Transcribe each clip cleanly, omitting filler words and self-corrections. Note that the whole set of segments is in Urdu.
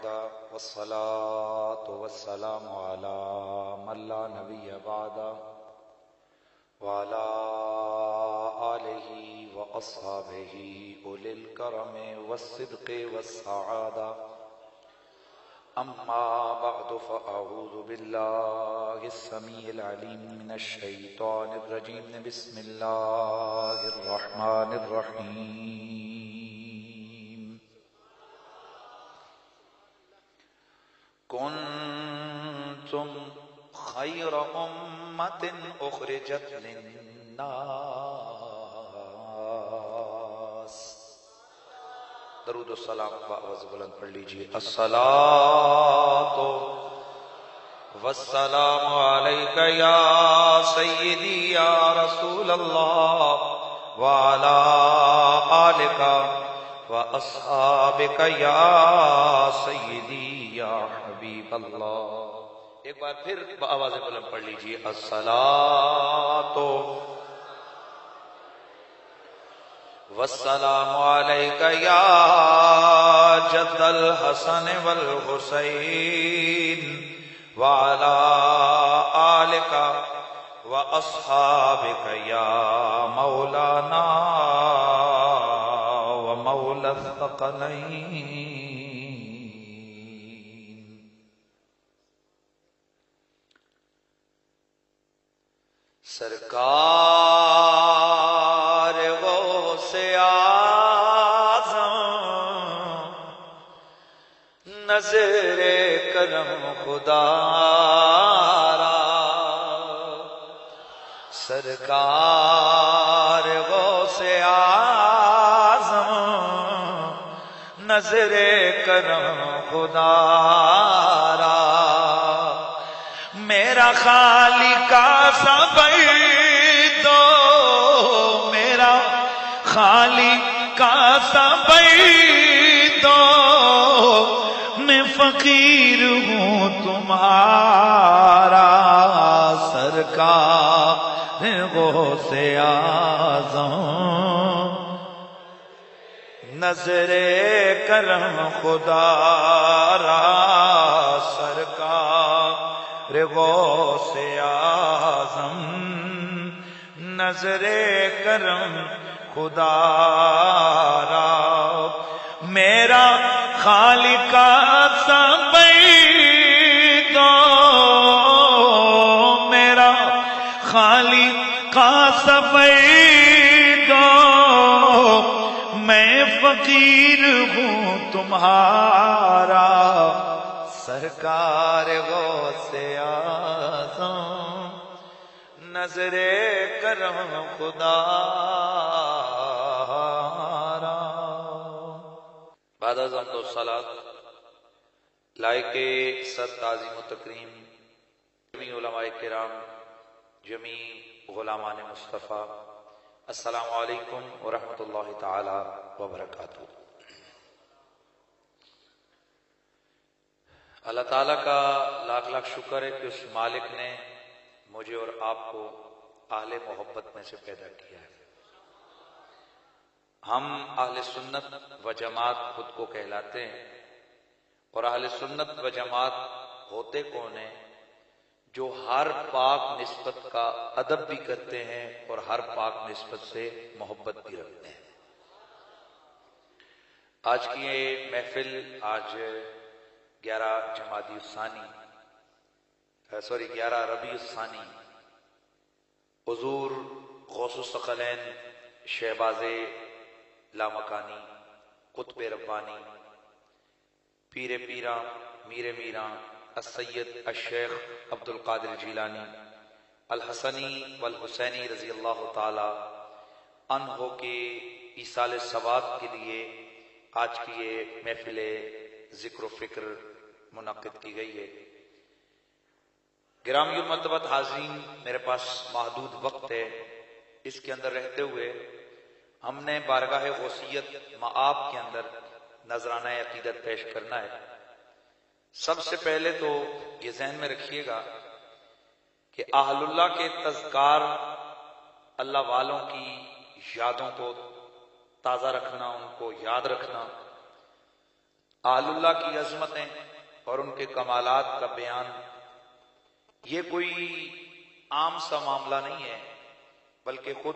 وحده والصلاة والسلام على من لا نبي بعده وعلى آله وأصحابه أولي الكرم والصدق والسعادة أما بعد فأعوذ بالله السميع العليم من الشيطان الرجيم بسم الله الرحمن الرحيم كنتم خير أمة أخرجت للناس درود و سلام بآواز بلند پڑھ لیجیے الصلاۃ والسلام علیک یا سیدی یا رسول اللہ وعلی آلک واصحابک یا سیدی یا حبیب اللہ. ایک بار پھر بآواز بلند پڑھ لیجیے الصلاۃ والسلام علیک یا جد الحسن والحسین وعلی آلک واصحابک یا مولانا ومولا الثقلین. سرکار غوث اعظم نظر کرم خدا را سرکار غوث اعظم نظر کرم خدا را میرا خالق کا دو میرا خالق کا دو میں فقیر ہوں تمہارا سرکار غوث اعظم نظر کرم خدا را سرکار غوث اعظم نظر کرم خدا را میرا خالق دو میرا خالق دو میں فقیر ہوں تمہارا سرکار غوث اعظم نظر کرم خدا را. بعد از حمد و صلات لائق صد تعظیم و تکریم جمیع علماء کرام جمیع غلامان مصطفیٰ السلام علیکم ورحمۃ اللہ تعالی وبرکاتہ. اللہ تعالیٰ کا لاکھ لاکھ شکر ہے کہ اس مالک نے مجھے اور آپ کو اہل محبت میں سے پیدا کیا ہے. ہم اہل سنت و جماعت خود کو کہلاتے ہیں اور اہل سنت و جماعت ہوتے کون ہیں؟ جو ہر پاک نسبت کا ادب بھی کرتے ہیں اور ہر پاک نسبت سے محبت بھی رکھتے ہیں. آج کی یہ محفل آج 11 ربیع الثانی حضور غوث الثقلین شہباز لامکانی قطب ربانی پیر پیراں میر میراں السید الشیخ عبد القادر جیلانی الحسنی والحسینی رضی اللہ تعالی عنہ کے ایصال ثواب کے لیے آج کی یہ محفل ذکر و فکر منعقد کی گئی ہے. گرامی المرتبت حاضرین، میرے پاس محدود وقت ہے، اس کے اندر رہتے ہوئے ہم نے بارگاہ غوثیت مآب کے اندر نذرانہ عقیدت پیش کرنا ہے. سب سے پہلے تو یہ ذہن میں رکھیے گا کہ اہل اللہ کے تذکار، اللہ والوں کی یادوں کو تازہ رکھنا، ان کو یاد رکھنا اہل اللہ کی عظمتیں اور ان کے کمالات کا بیان یہ کوئی عام سا معاملہ نہیں ہے، بلکہ خود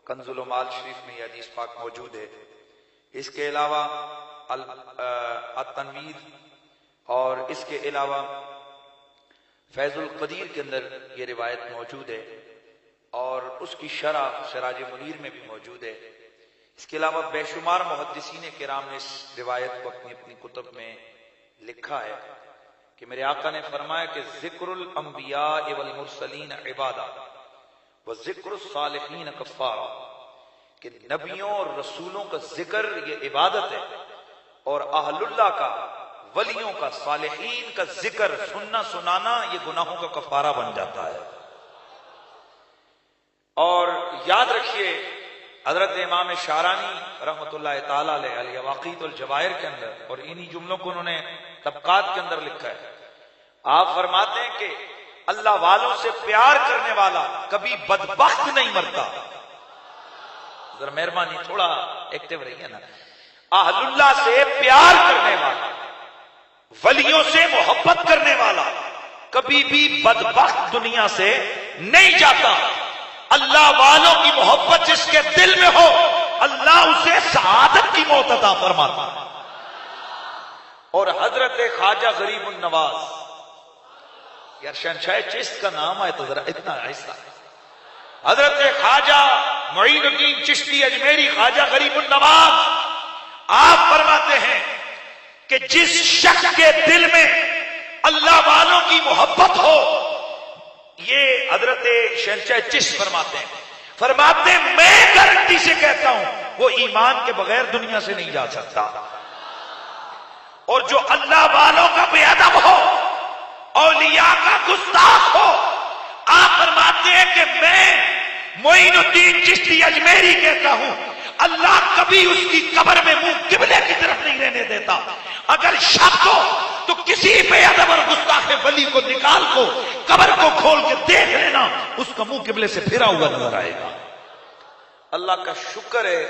کنز المال شریف میں یہ حدیث پاک موجود ہے۔ اس کے علاوہ التنویر اور اس کے علاوہ فیض القدیر کے اندر یہ روایت موجود ہے، اور اس کی شرح سراج منیر میں بھی موجود ہے۔ اس کے علاوہ بے شمار محدثین کرام نے اس روایت کو اپنی اپنی کتب میں لکھا ہے کہ میرے آقا نے فرمایا کہ ذکر الانبیاء والمرسلین عبادہ وذکر الصالحین کفارہ، کہ نبیوں اور رسولوں کا ذکر یہ عبادت ہے، اور اہل اللہ کا، ولیوں کا، صالحین کا ذکر سننا سنانا یہ گناہوں کا کفارہ بن جاتا ہے۔ اور یاد رکھیے حضرت امام شارانی رحمۃ اللہ تعالی علیہ الیواقیت الجواہر کے اندر، اور انہی جملوں کو انہوں نے طبقات کے اندر لکھا ہے، آپ فرماتے ہیں کہ اللہ والوں سے پیار کرنے والا کبھی بدبخت نہیں مرتا۔ ذرا مہربانی تھوڑا ایکٹیو رہیے نا۔ اہل اللہ سے پیار کرنے والا، ولیوں سے محبت کرنے والا کبھی بھی بدبخت دنیا سے نہیں جاتا۔ اللہ والوں کی محبت جس کے دل میں ہو اللہ اسے سعادت کی موت عطا فرماتا۔ اور حضرت خواجہ غریب النواز، یار شہنشاہ چشت کا نام آئے تو ذرا اتنا ایسا، حضرت خواجہ معین الدین چشتی اجمیری خواجہ غریب النواز، آپ فرماتے ہیں کہ جس شخص کے دل میں اللہ والوں کی محبت ہو، یہ حضرت شہنشاہ چشت فرماتے ہیں میں گارنٹی سے کہتا ہوں وہ ایمان کے بغیر دنیا سے نہیں جا سکتا۔ اور جو اللہ والوں کا بے ادب ہو، اولیاء کا گستاخ ہو، آپ فرماتے ہیں کہ میں معین الدین چشتی اجمیری کہتا ہوں اللہ کبھی اس کی قبر میں منہ قبلے کی طرف نہیں رہنے دیتا۔ اگر شک ہو تو کسی بے ادب اور گستاخ ولی کو نکال کو قبر کو کھول کے دیکھ لینا، اس کا منہ قبلے سے پھرا ہوا نظر آئے گا۔ اللہ کا شکر ہے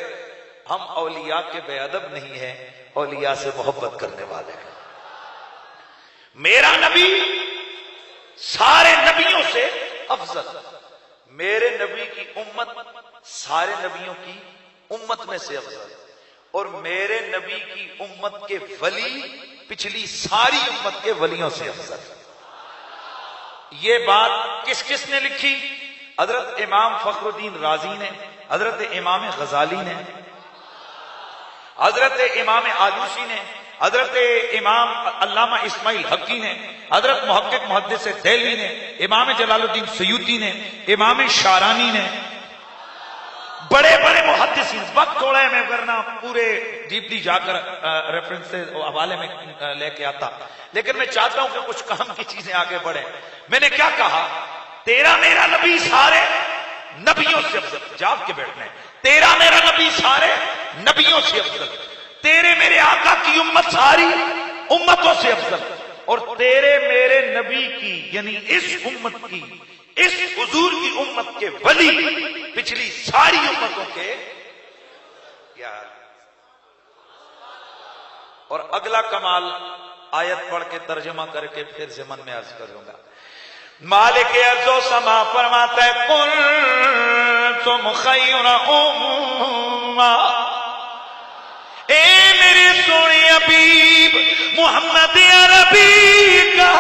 ہم اولیاء کے بے ادب نہیں ہیں، اولیاء سے محبت کرنے والے ہیں۔ میرا نبی سارے نبیوں سے افضل، میرے نبی کی امت سارے نبیوں کی امت میں سے افضل، اور میرے نبی کی امت کے ولی پچھلی ساری امت کے ولیوں سے افضل۔ یہ بات کس کس نے لکھی؟ حضرت امام فخر الدین رازی نے، حضرت امام غزالی نے، حضرت امام آلوسی نے، حضرت امام علامہ اسماعیل حقی نے، حضرت محقق محدث دہلوی نے، امام جلال الدین سیوطی نے، امام شارانی نے، بڑے بڑے محدثین۔ وقت تھوڑا ہے، میں ورنہ پورے ڈیپلی جا کر ریفرنس سے حوالے میں لے کے آتا، لیکن میں چاہتا ہوں کہ کچھ کام کی چیزیں آگے بڑھیں۔ میں نے کیا کہا؟ تیرا میرا نبی سارے نبیوں سے افضل، جاگ کے بیٹھنا ہے۔ تیرا میرا نبی سارے نبیوں سے افضل، تیرے میرے آقا کی امت ساری امتوں سے افضل، اور تیرے میرے نبی کی یعنی اس امت کی، اس حضور کی امت کے ولی پچھلی ساری امتوں کے کیا۔ اور اگلا کمال آیت پڑھ کے ترجمہ کر کے پھر سے من میں عرض کروں گا۔ مالک ارض و سما فرماتا ہے کنتم خیر امہ، اے میرے سونے حبیب محمد عربی کا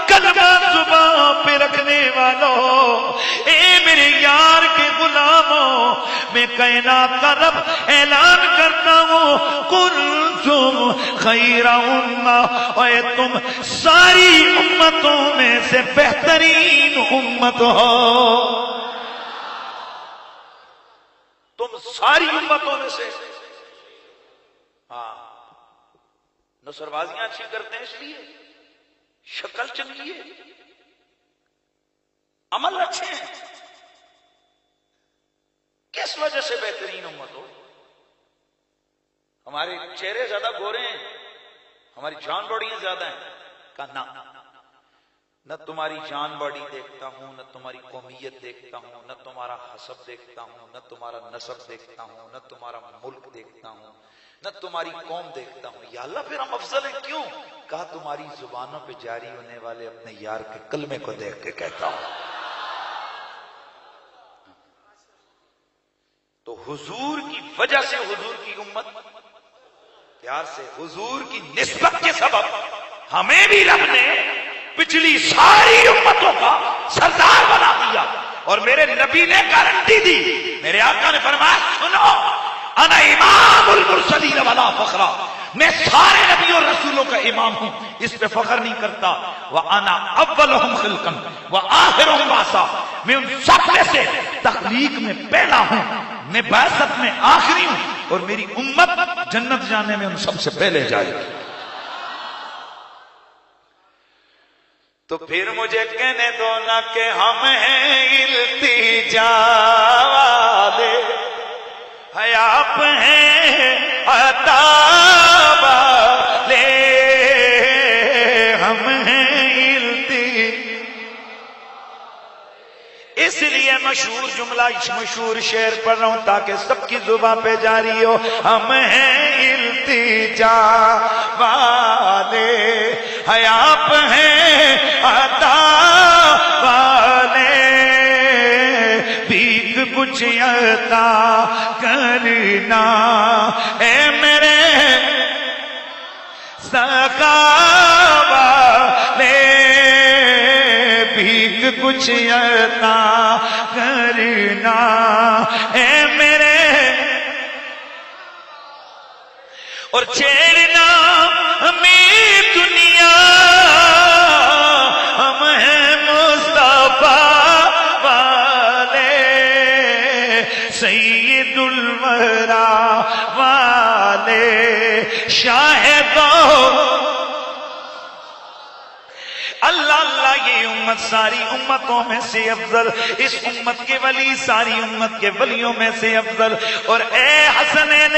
کلمہ زبان پہ رکھنے والوں، اے میرے یار کے غلاموں، میں کائنات کا رب اعلان کرتا ہوں کنتم خیر امہ، اے تم ساری امتوں میں سے بہترین امت ہو، تم ساری امتوں میں سے۔ ہاں، نصر بازیاں اچھی کرتے ہیں اس لیے، شکل چنگی ہے، عمل اچھے ہیں، کس وجہ سے بہترین امت ہو؟ ہمارے چہرے زیادہ گورے ہیں، ہماری جان بڑیاں زیادہ ہیں، کہا نا، نہ تمہاری جان باڑی دیکھتا ہوں، نہ تمہاری قومیت دیکھتا ہوں، نہ تمہارا حسب دیکھتا ہوں، نہ تمہارا نسب دیکھتا ہوں، نہ تمہارا ملک دیکھتا ہوں، نہ تمہاری قوم دیکھتا ہوں۔ یا اللہ پھر ہم افضل ہیں کیوں؟ کہا تمہاری زبانوں پہ جاری ہونے والے اپنے یار کے کلمے کو دیکھ کے کہتا ہوں۔ تو حضور کی وجہ سے حضور کی امت پیار سے حضور کی نسبت کے سبب ہمیں بھی رب نے پچھلی ساری امتوں کا سردار بنا دیا، اور میرے نبی نے گارنٹی دی، میرے آقا نے فرمایا سنو انا امام المرسلین ولا فخرا، میں سارے نبیوں اور رسولوں کا امام ہوں، اس پہ فخر نہیں کرتا۔ وانا اولہم خلقا وآخرہم بعثا، میں ان سب میں سے تخلیق میں پہلا ہوں، میں بعثت میں آخری ہوں، اور میری امت جنت جانے میں ان سب سے پہلے جائے گی۔ تو پھر مجھے کہنے دو نا کہ ہم ہیں التجا والے، ہے آپ ہیں عطا والے، ہم ہیں اس لیے مشہور جملہ مشہور شعر پڑھ رہا ہوں تاکہ سب کی زبان پہ جاری ہو، ہم ہیں التجا والے، ہے آپ ہیں عطا والے، بھیک کچھ عطا کرنا اے میرے سخا والے، بھیک کچھ عطا کرنا اے میرے، اور چھیڑنا ہمیں دنیا، ہم ہیں مصطفیٰ والے، سید الورا والے، شاہدوں اللہ اللہ، یہ امت ساری امتوں میں سے افضل، اس امت کے ولی ساری امت کے ولیوں میں سے افضل، اور اے حسنین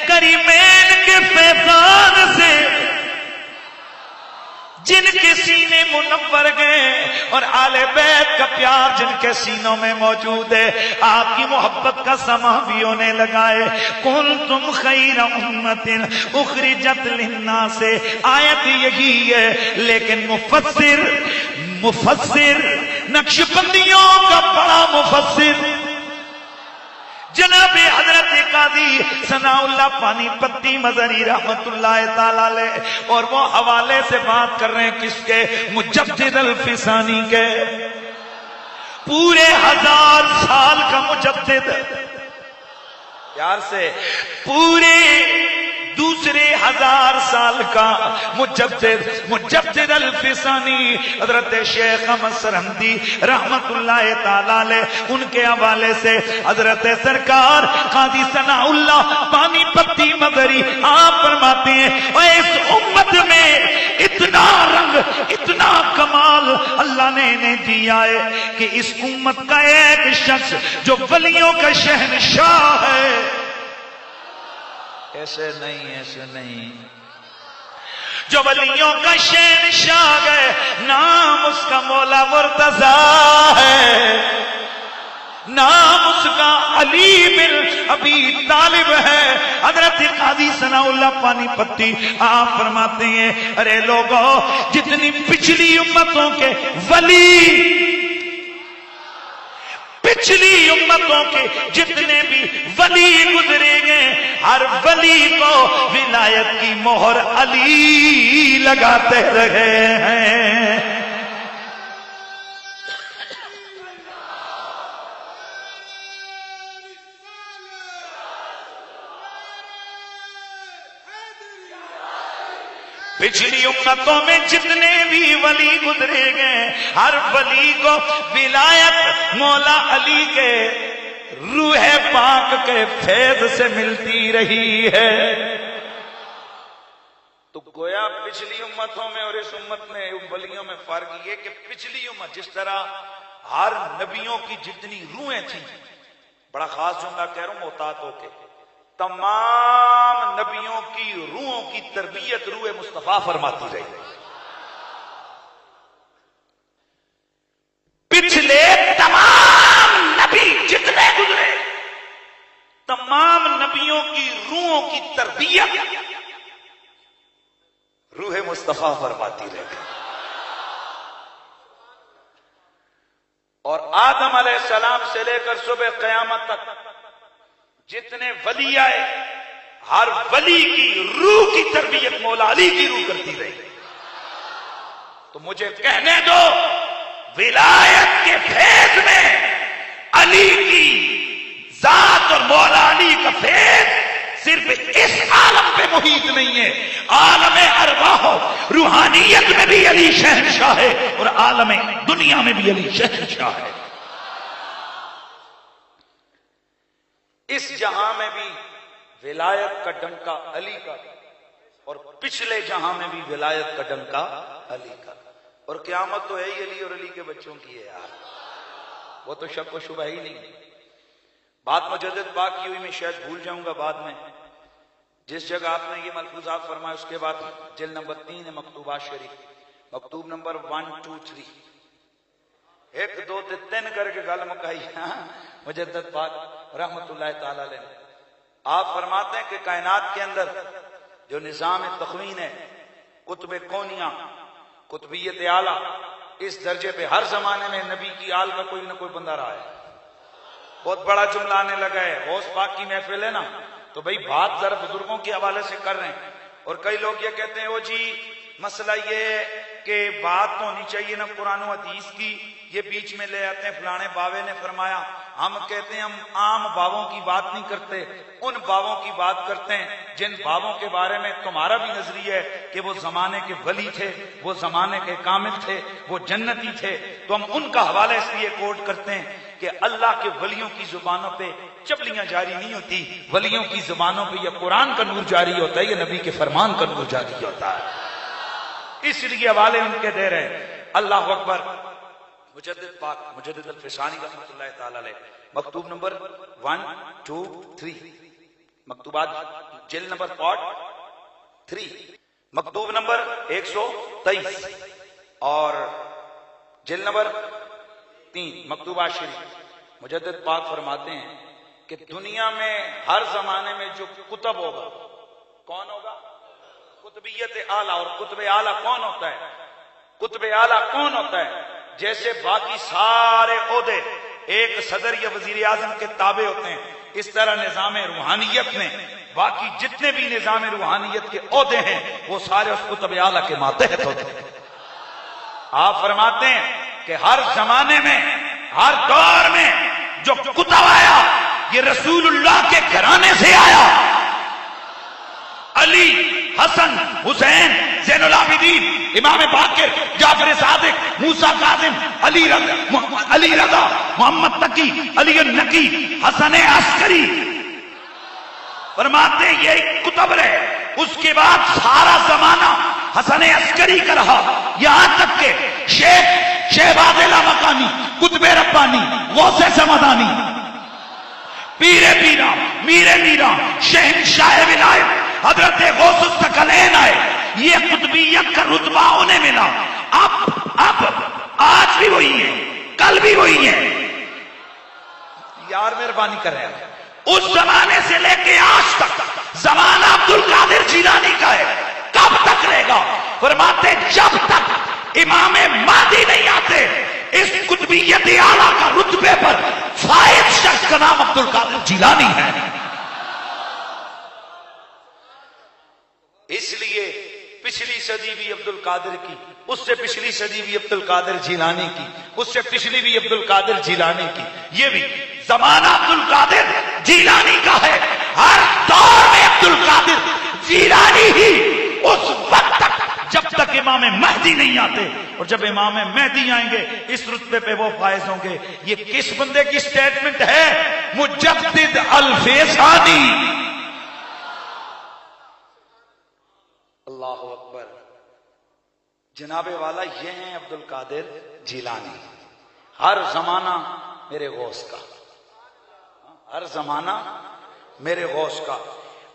کریمین کے فیضان سے جن کے سینے منور گئے، اور آل بیت کا پیار جن کے سینوں میں موجود ہے، آپ کی محبت کا سما بھی ہونے لگا ہے۔ کنتم خیر امت اخرجت للناس، آیت یہی ہے، لیکن مفسر نقش بندیوں کا بڑا مفسر جناب حضرت قاضی ثناء اللہ پانی پتی مظہری رحمت اللہ تعالی علیہ، اور وہ حوالے سے بات کر رہے ہیں کس کے؟ مجدد الفسانی کے، پورے 1000 سال کا مجدد، پیار سے پورے دوسرے 1000 سال کا مجدد الفسانی حضرت شیخ احمد سرہندی رحمت اللہ تعالی علیہ، ان کے حوالے سے حضرت سرکار قاضی ثناء اللہ پانی پتی مظہری آپ فرماتے ہیں، اور اس امت میں اتنا رنگ اتنا کمال اللہ نے انہیں دیا ہے کہ اس امت کا ایک شخص جو ولیوں کا شہنشاہ ہے، ایسے نہیں، جو ولیوں کا شہنشاہ ہے، نام اس کا مولا مرتضیٰ ہے، نام اس کا علی بن ابی طالب ہے۔ حضرت قاضی ثناء اللہ پانی پتی آپ فرماتے ہیں، ارے لوگوں، جتنی پچھلی امتوں کے ولی، پچھلی امتوں کے جتنے بھی ولی گزرے گئے، ہر ولی کو ولایت کی مہر علی لگاتے رہے ہیں۔ پچھلی امتوں میں جتنے بھی ولی گزرے گئے، ہر ولی کو ولایت مولا علی کے روح پاک کے فیض سے ملتی رہی ہے۔ تو گویا پچھلی امتوں میں اور اس امت میں ولیوں میں فرق یہ کہ پچھلی امت جس طرح ہر نبیوں کی جتنی روحیں تھیں، بڑا خاص جملہ کہہ رہا ہوں محتاط ہو کے، تمام نبیوں کی روحوں کی تربیت روح مصطفیٰ فرماتی رہی، تربیت روح مصطفیٰ فرماتی رہ گئی. اور آدم علیہ السلام سے لے کر صبح قیامت تک جتنے ولی آئے ہر ولی کی روح کی تربیت مولا علی کی روح کرتی رہی. تو مجھے کہنے دو ولایت کے فیض میں علی کی ذات اور مولا علی کا فیض صرف اس عالم پہ محیط نہیں ہے، عالم ارواح روحانیت میں بھی علی شہنشاہ ہے اور عالم دنیا میں بھی علی شہنشاہ ہے. اس جہاں میں بھی ولایت کا ڈنکا علی کا اور پچھلے جہاں میں بھی ولایت کا ڈنکا علی کا. اور قیامت تو ہے ہی علی اور علی کے بچوں کی ہے یار، وہ تو شک و شبہ ہی نہیں. بات مجدد پاک کی ہوئی میں شاید بھول جاؤں گا بعد میں. جس جگہ آپ نے یہ ملفوظات فرمائے اس کے بعد جلد نمبر 3 ہے مکتوبات شریف، مکتوب نمبر 1 2 3 1 2 3 کر کے گل مکائی مجدد پاک رحمت اللہ تعالی علیہ. آپ فرماتے ہیں کہ کائنات کے اندر جو نظام تخوین ہے، قطب کونیاں، قطبیت اعلیٰ، اس درجے پہ ہر زمانے میں نبی کی آل کا کوئی نہ کوئی بندہ رہا ہے. بہت بڑا جملہ آنے لگا ہے، غوث پاک کی محفل ہے نا، تو بھئی بات ذرا بزرگوں کے حوالے سے کر رہے ہیں. اور کئی لوگ یہ کہتے ہیں وہ جی مسئلہ یہ ہے کہ بات تو ہونی چاہیے نا قرآن و حدیث کی، یہ بیچ میں لے آتے ہیں فلانے باوے نے فرمایا. ہم کہتے ہیں ہم عام باووں کی بات نہیں کرتے، ان باووں کی بات کرتے ہیں جن باووں کے بارے میں تمہارا بھی نظریہ ہے کہ وہ زمانے کے ولی تھے، وہ زمانے کے کامل تھے، وہ جنتی تھے. تو ہم ان کا حوالہ اس لیے کوٹ کرتے ہیں کہ اللہ کے ولیوں کی زبانوں پہ چپلیاں جاری نہیں ہوتی، ولیوں کی زبانوں پہ یا قرآن کا نور جاری ہوتا ہے یا نبی کے فرمان کا نور جاری ہوتا ہے. اس لیے حوالے ان کے دے رہے ہیں. اللہ اکبر. مجدد پاک مجدد الفسانی رحمۃ اللہ تعالی علیہ، مکتوب نمبر 1 2 3 مکتوبات جلد نمبر 3 مکتوب نمبر 123 اور جلد نمبر 3 مکتوبات شریف. مجدد پاک فرماتے ہیں کہ دنیا میں ہر زمانے میں جو کتب ہوگا کون ہوگا؟ قطبیت اعلیٰ. اور قطب اعلیٰ کون ہوتا ہے؟ قطب اعلیٰ کون ہوتا ہے؟ جیسے باقی سارے عہدے ایک صدر یا وزیر اعظم کے تابع ہوتے ہیں، اس طرح نظام روحانیت میں باقی جتنے بھی نظام روحانیت کے عہدے ہیں وہ سارے اس قطب اعلیٰ کے ماتحت ہوتے ہیں. آپ فرماتے ہیں کہ ہر زمانے میں ہر دور میں جو کتب آیا یہ رسول اللہ کے گھرانے سے آیا. علی، حسن، حسین، زین العابدین، امام باقر، جعفر صادق، موسیٰ کاظم، علی رضا، محمد تقی، علی النقی، حسن عسکری. فرماتے ہیں یہ کتب رہے. اس کے بعد سارا زمانہ حسن عسکری کا رہا، یہاں تک کہ شیخ شہباز لامکانی، قطب ربانی، غوث سمدانی، پیر پیرا، میر میرا، شہنشاہ ولایت حضرت غوث الثقلین آئے. یہ قطبیت کا رتبہ انہیں ملا. اب آج بھی وہی ہے، کل بھی وہی ہے. یار مہربانی کر رہے ہیں. اس زمانے سے لے کے آج تک زمانہ عبد القادر جیلانی کا ہے. کب تک رہے گا؟ فرماتے جب تک امام مہدی نہیں آتے اس قطبیت اعلیٰ کا رتبے پر فائز شخص کا نام عبد القادر جیلانی ہے. اس لیے پچھلی صدی بھی عبد القادر کی، اس سے پچھلی صدی بھی عبد القادر جیلانی کی، اس سے پچھلی بھی عبد القادر جیلانی کی. یہ بھی زمانہ عبد القادر جیلانی کا ہے. ہر دور میں عبد القادر جیلانی ہی اس وقت تک جب تک امام مہدی نہیں آتے، اور جب امام مہدی آئیں گے اس رتبے پہ وہ فائز ہوں گے. یہ کس بندے کی سٹیٹمنٹ ہے؟ مجدد الفسانی. اللہ اکبر. جناب والا یہ ہیں عبد القادر جیلانی. ہر زمانہ میرے غوث کا، ہر زمانہ میرے غوث کا.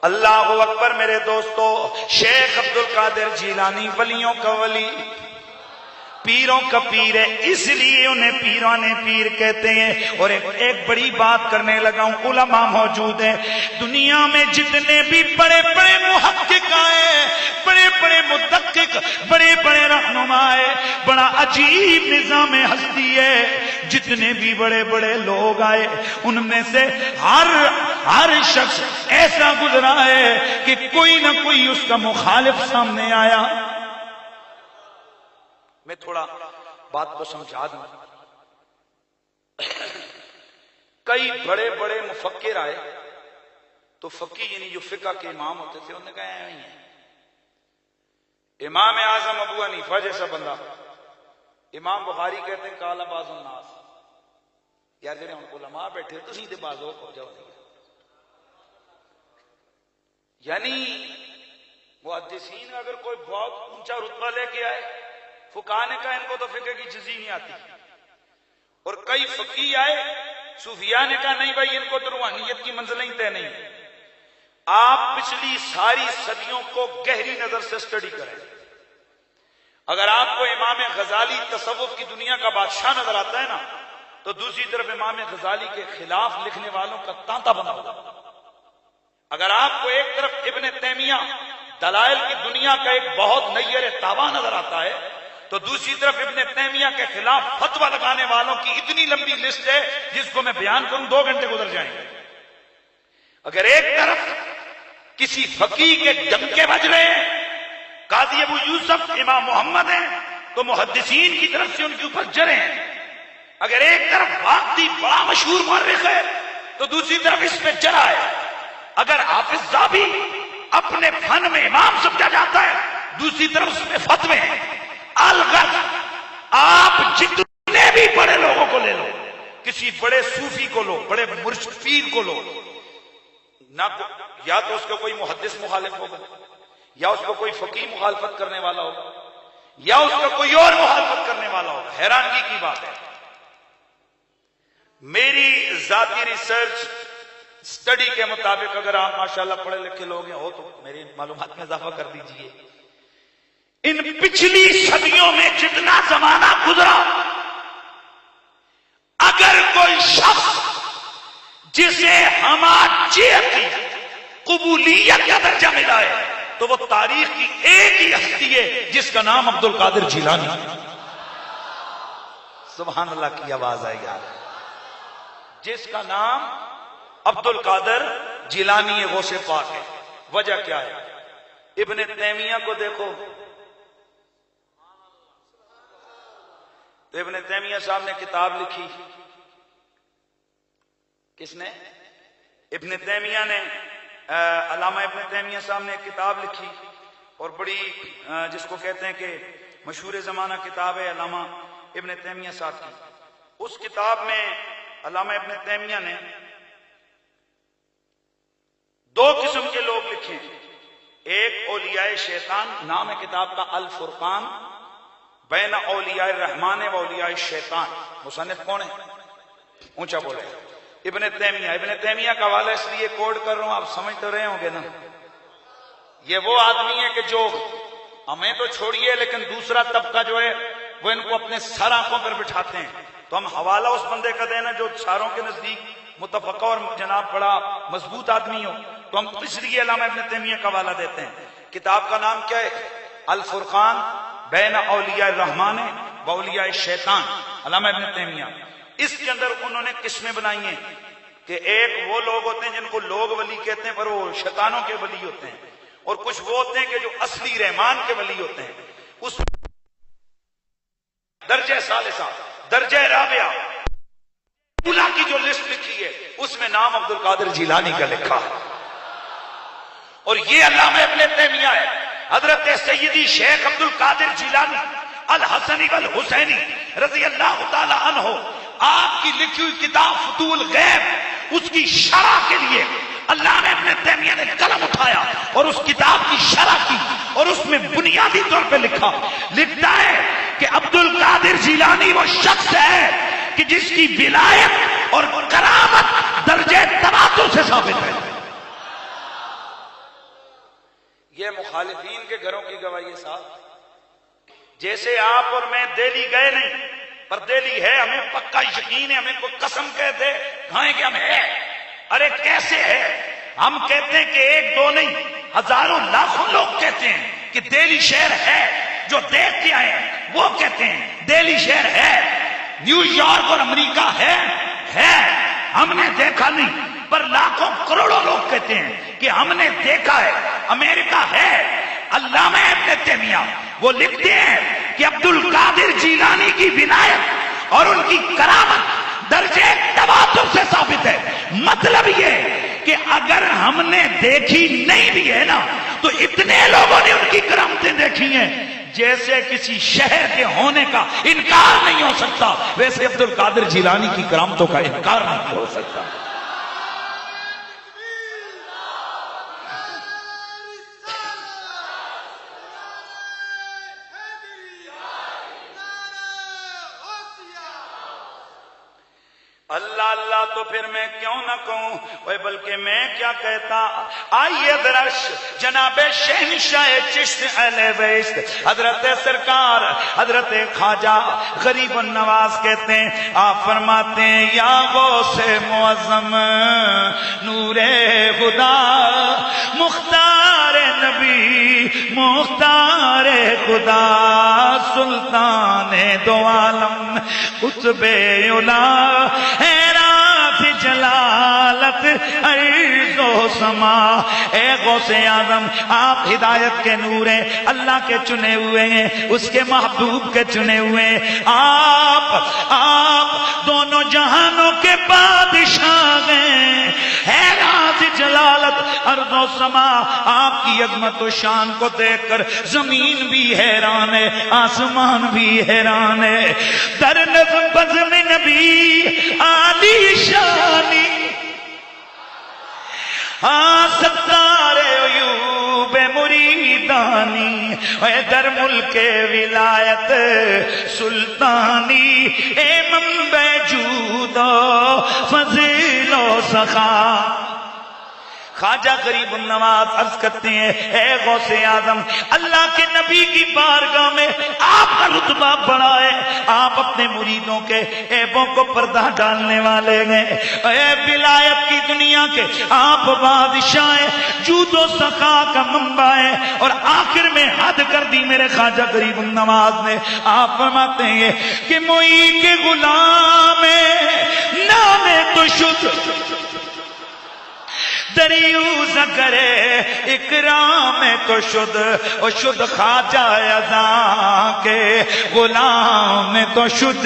اللہ اکبر. میرے دوستو، شیخ عبد القادر جیلانی ولیوں کا ولی، پیروں کا پیر ہے، اس لیے انہیں پیرانے پیر کہتے ہیں۔ اور ایک بڑی بات کرنے لگا ہوں، علماء موجود ہیں دنیا میں جتنے بھی بڑے بڑے محقق آئے، بڑے بڑے مدقق، بڑے بڑے رہنما آئے، بڑا عجیب نظام ہستی ہے، جتنے بھی بڑے بڑے لوگ آئے ان میں سے ہر شخص ایسا گزرا ہے کہ کوئی نہ کوئی اس کا مخالف سامنے آیا۔ میں تھوڑا بات کو سمجھا دوں۔ کئی بڑے بڑے مفکر آئے تو فقی یعنی جو فقہ کے امام ہوتے تھے انہوں نے کہا نہیں ہے، امام اعظم ابو حنیفہ جیسا بندہ، امام بخاری کہتے ہیں قال بعض الناس، یار جڑے ہن علماء بیٹھے تسی تے بعض ہو جاؤ، یعنی محدثین اگر کوئی بہت اونچا رتبہ لے کے آئے، فقہاء نے کہا ان کو تو فقہ کی جزی نہیں آتی، اور کئی فقی آئے صوفیاء نے کہا نہیں بھائی ان کو تو روحانیت کی منزلیں طے نہیں۔ آپ پچھلی ساری صدیوں کو گہری نظر سے سٹڈی کریں، اگر آپ کو امام غزالی تصوف کی دنیا کا بادشاہ نظر آتا ہے نا، تو دوسری طرف امام غزالی کے خلاف لکھنے والوں کا تانتا بنا ہوگا۔ اگر آپ کو ایک طرف ابن تیمیہ دلائل کی دنیا کا ایک بہت نیر تابع نظر آتا ہے، تو دوسری طرف ابن تیمیہ کے خلاف فتویٰ لگانے والوں کی اتنی لمبی لسٹ ہے جس کو میں بیان کروں 2 گھنٹے گزر جائیں گے۔ اگر ایک طرف کسی فقیہ کے ڈنکے بج رہے ہیں، قاضی ابو یوسف امام محمد ہیں، تو محدثین کی طرف سے ان کے اوپر جرے ہیں۔ اگر ایک طرف باقی بڑا مشہور مورخ ہے تو دوسری طرف اس پہ جرا ہے۔ اگر حافظ ذہبی اپنے فن میں امام سمجھا جاتا ہے، دوسری طرف اس میں فتوے ہیں۔ الغرض آپ جتنے بھی بڑے لوگوں کو لے لو، کسی بڑے صوفی کو لو، بڑے مرشد پیر کو لو، نہ یا تو اس کا کوئی محدث مخالف ہوگا، یا اس کو کوئی فقیہ مخالفت کرنے والا ہوگا، یا اس کا کوئی اور مخالفت کرنے والا ہوگا۔ حیرانگی کی بات ہے۔ میری ذاتی ریسرچ سٹڈی کے مطابق، اگر آپ ماشاءاللہ پڑھے لکھے لوگ ہیں ہو تو میری معلومات میں اضافہ کر دیجئے، ان پچھلی صدیوں میں جتنا زمانہ گزرا، اگر کوئی شخص جسے حماچیت کی قبولیت کا درجہ ملا ہے تو وہ تاریخ کی ایک ہی ہستی ہے جس کا نام عبد القادر جیلانی۔ سبحان اللہ کی آواز آئی یار، جس کا نام عبد القادر جیلانی غوث پاک ہے۔ وجہ کیا ہے؟ ابن تیمیہ کو دیکھو، تو ابن تیمیہ صاحب نے کتاب لکھی، کس نے؟ ابن تیمیہ نے، علامہ ابن تیمیہ صاحب نے ایک کتاب لکھی، اور بڑی جس کو کہتے ہیں کہ مشہور زمانہ کتاب ہے علامہ ابن تیمیہ صاحب کی۔ اس کتاب میں علامہ ابن تیمیہ نے 2 قسم کے لوگ لکھے، ایک اولیاء شیطان، نام ہے کتاب کا الفرقان بین اولیاء الرحمن و اولیاء الشیطان۔ مصنف کون ہے؟ اونچا بولے، ابن تیمیہ۔ ابن تیمیہ کا حوالہ اس لیے کوڈ کر رہا ہوں، آپ سمجھ تو رہے ہوں گے نا، یہ وہ آدمی ہے کہ جو ہمیں تو چھوڑیے لیکن دوسرا طبقہ جو ہے وہ ان کو اپنے سر آنکھوں پر بٹھاتے ہیں، تو ہم حوالہ اس بندے کا دینا جو ساروں کے نزدیک متفقہ اور جناب بڑا مضبوط آدمی ہو، تو ہم اس لیے علامہ ابن تیمیہ کا حوالہ دیتے ہیں۔ کتاب کا نام کیا ہے؟ الفرقان بین اولیاء الرحمن و اولیاء الشیطان، علامہ ابن تیمیہ۔ اس کے اندر انہوں نے قسمیں بنائی ہیں کہ ایک وہ لوگ ہوتے ہیں جن کو لوگ ولی کہتے ہیں پر وہ شیطانوں کے ولی ہوتے ہیں، اور کچھ وہ ہوتے ہیں کہ جو اصلی رحمان کے ولی ہوتے ہیں۔ اس درجہ ثالثہ، درجہ رابعہ اولا کی جو لسٹ لکھی ہے اس میں نام عبد القادر جیلانی کا لکھا ہے، اور یہ علامہ ابن تیمیہ ہے۔ حضرت سیدی شیخ عبد القادر جیلانی الحسنی والحسینی رضی اللہ تعالی عنہ، آپ کی لکھی ہوئی کتاب فتوح الغیب، اس کی شرح کے لیے اللہ نے ابن تیمیہ نے قلم اٹھایا اور اس کتاب کی شرح کی، اور اس میں بنیادی طور پہ لکھتا ہے کہ عبد القادر جیلانی وہ شخص ہے کہ جس کی ولایت اور کرامت درجہ تواتر سے ثابت ہے۔ یہ مخالفین کے گھروں کی گواہی ہے صاحب، جیسے آپ اور میں دہلی گئے نہیں، پر دہلی ہے، ہمیں پکا یقین ہے، ہمیں کوئی قسم کہتے کھائیں کہ ہم ہے. ارے کیسے ہے؟ ہم کہتے ہیں کہ ایک دو نہیں، ہزاروں لاکھوں لوگ کہتے ہیں کہ دہلی شہر ہے. جو دیکھ کے آئے وہ کہتے ہیں دہلی شہر ہے. نیو یارک اور امریکہ ہے. ہم نے دیکھا نہیں، پر لاکھوں کروڑوں لوگ کہتے ہیں کہ ہم نے دیکھا ہے. امریکہ ہے. علامہ ابن تیمیہ وہ لکھتے ہیں کہ عبد القادر جیلانی کی ولایت اور ان کی کرامت درجے تواتر سے ثابت ہے. مطلب یہ کہ اگر ہم نے دیکھی نہیں بھی ہے نا تو اتنے لوگوں نے ان کی کرامتیں دیکھی ہیں جیسے کسی شہر کے ہونے کا انکار نہیں ہو سکتا، ویسے عبد القادر جیلانی کی کرامتوں کا انکار نہیں ہو سکتا. اللہ اللہ تو پھر میں کیوں نہ کہوں، بلکہ میں کیا کہتا. آئیے درش جناب شہنشاہ چشت اہل بیت حضرت سرکار حضرت خواجہ غریب النواز کہتے ہیں، آپ فرماتے ہیں یا غوث معظم نور خدا مختار نبی مختار خدا سلطان دو عالم قطب اولا حیرات جلالت عرض و سما. اے غوث اعظم آپ ہدایت کے نور ہیں، اللہ کے چنے ہوئے ہیں، اس کے محبوب کے چنے ہوئے ہیں. آپ دونوں جہانوں کے بادشاہ ہیں. حیرات جلالت عرض و سما، آپ کی عظمت و شان کو دیکھ کر زمین بھی حیران ہے، آسمان بھی حیران ہے. در نظم بزم نبی عالی شانی ستار عیوب مریدانی اے در ملک ولایت سلطانی اے منبع جود و فضل و سخا. خواجہ غریب النواز عرض کرتے ہیں اے غوث اعظم اللہ کے نبی کی بارگاہ میں آپ کا رتبہ بڑا ہے. آپ اپنے مریدوں کے عیبوں کو پردہ ڈالنے والے ہیں. اے ولایت کی دنیا کے آپ بادشاہ ہیں، جود و سخا کا منبع ہے. اور آخر میں حد کر دی میرے خواجہ غریب النواز نے. آپ فرماتے ہیں کہ موئی کے غلام نام تو شد دریوز کرے اکرام تو شد اور شد خواجہ اذاں کے غلام تو شد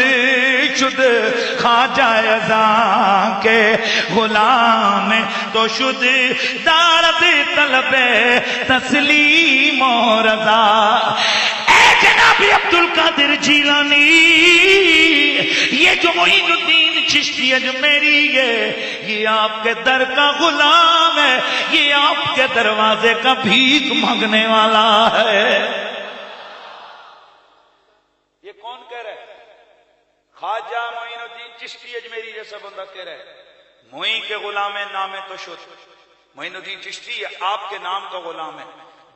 خواجہ اذاں کے غلام تو شد دارد طلب تسلیم و رضا. اے جناب عبد القادر جیلانی، یہ جو معین الدین چشتی اجمیری ہے یہ آپ کے در کا غلام ہے، یہ آپ کے دروازے کا بھیک مانگنے والا ہے. یہ کون کہہ رہا ہے؟ خواجہ معین الدین چشتی اجمیری جیسا بندہ کہہ رہا ہے معین کے غلام ہے نام تو شد. معین الدین چشتی آپ کے نام کا غلام ہے،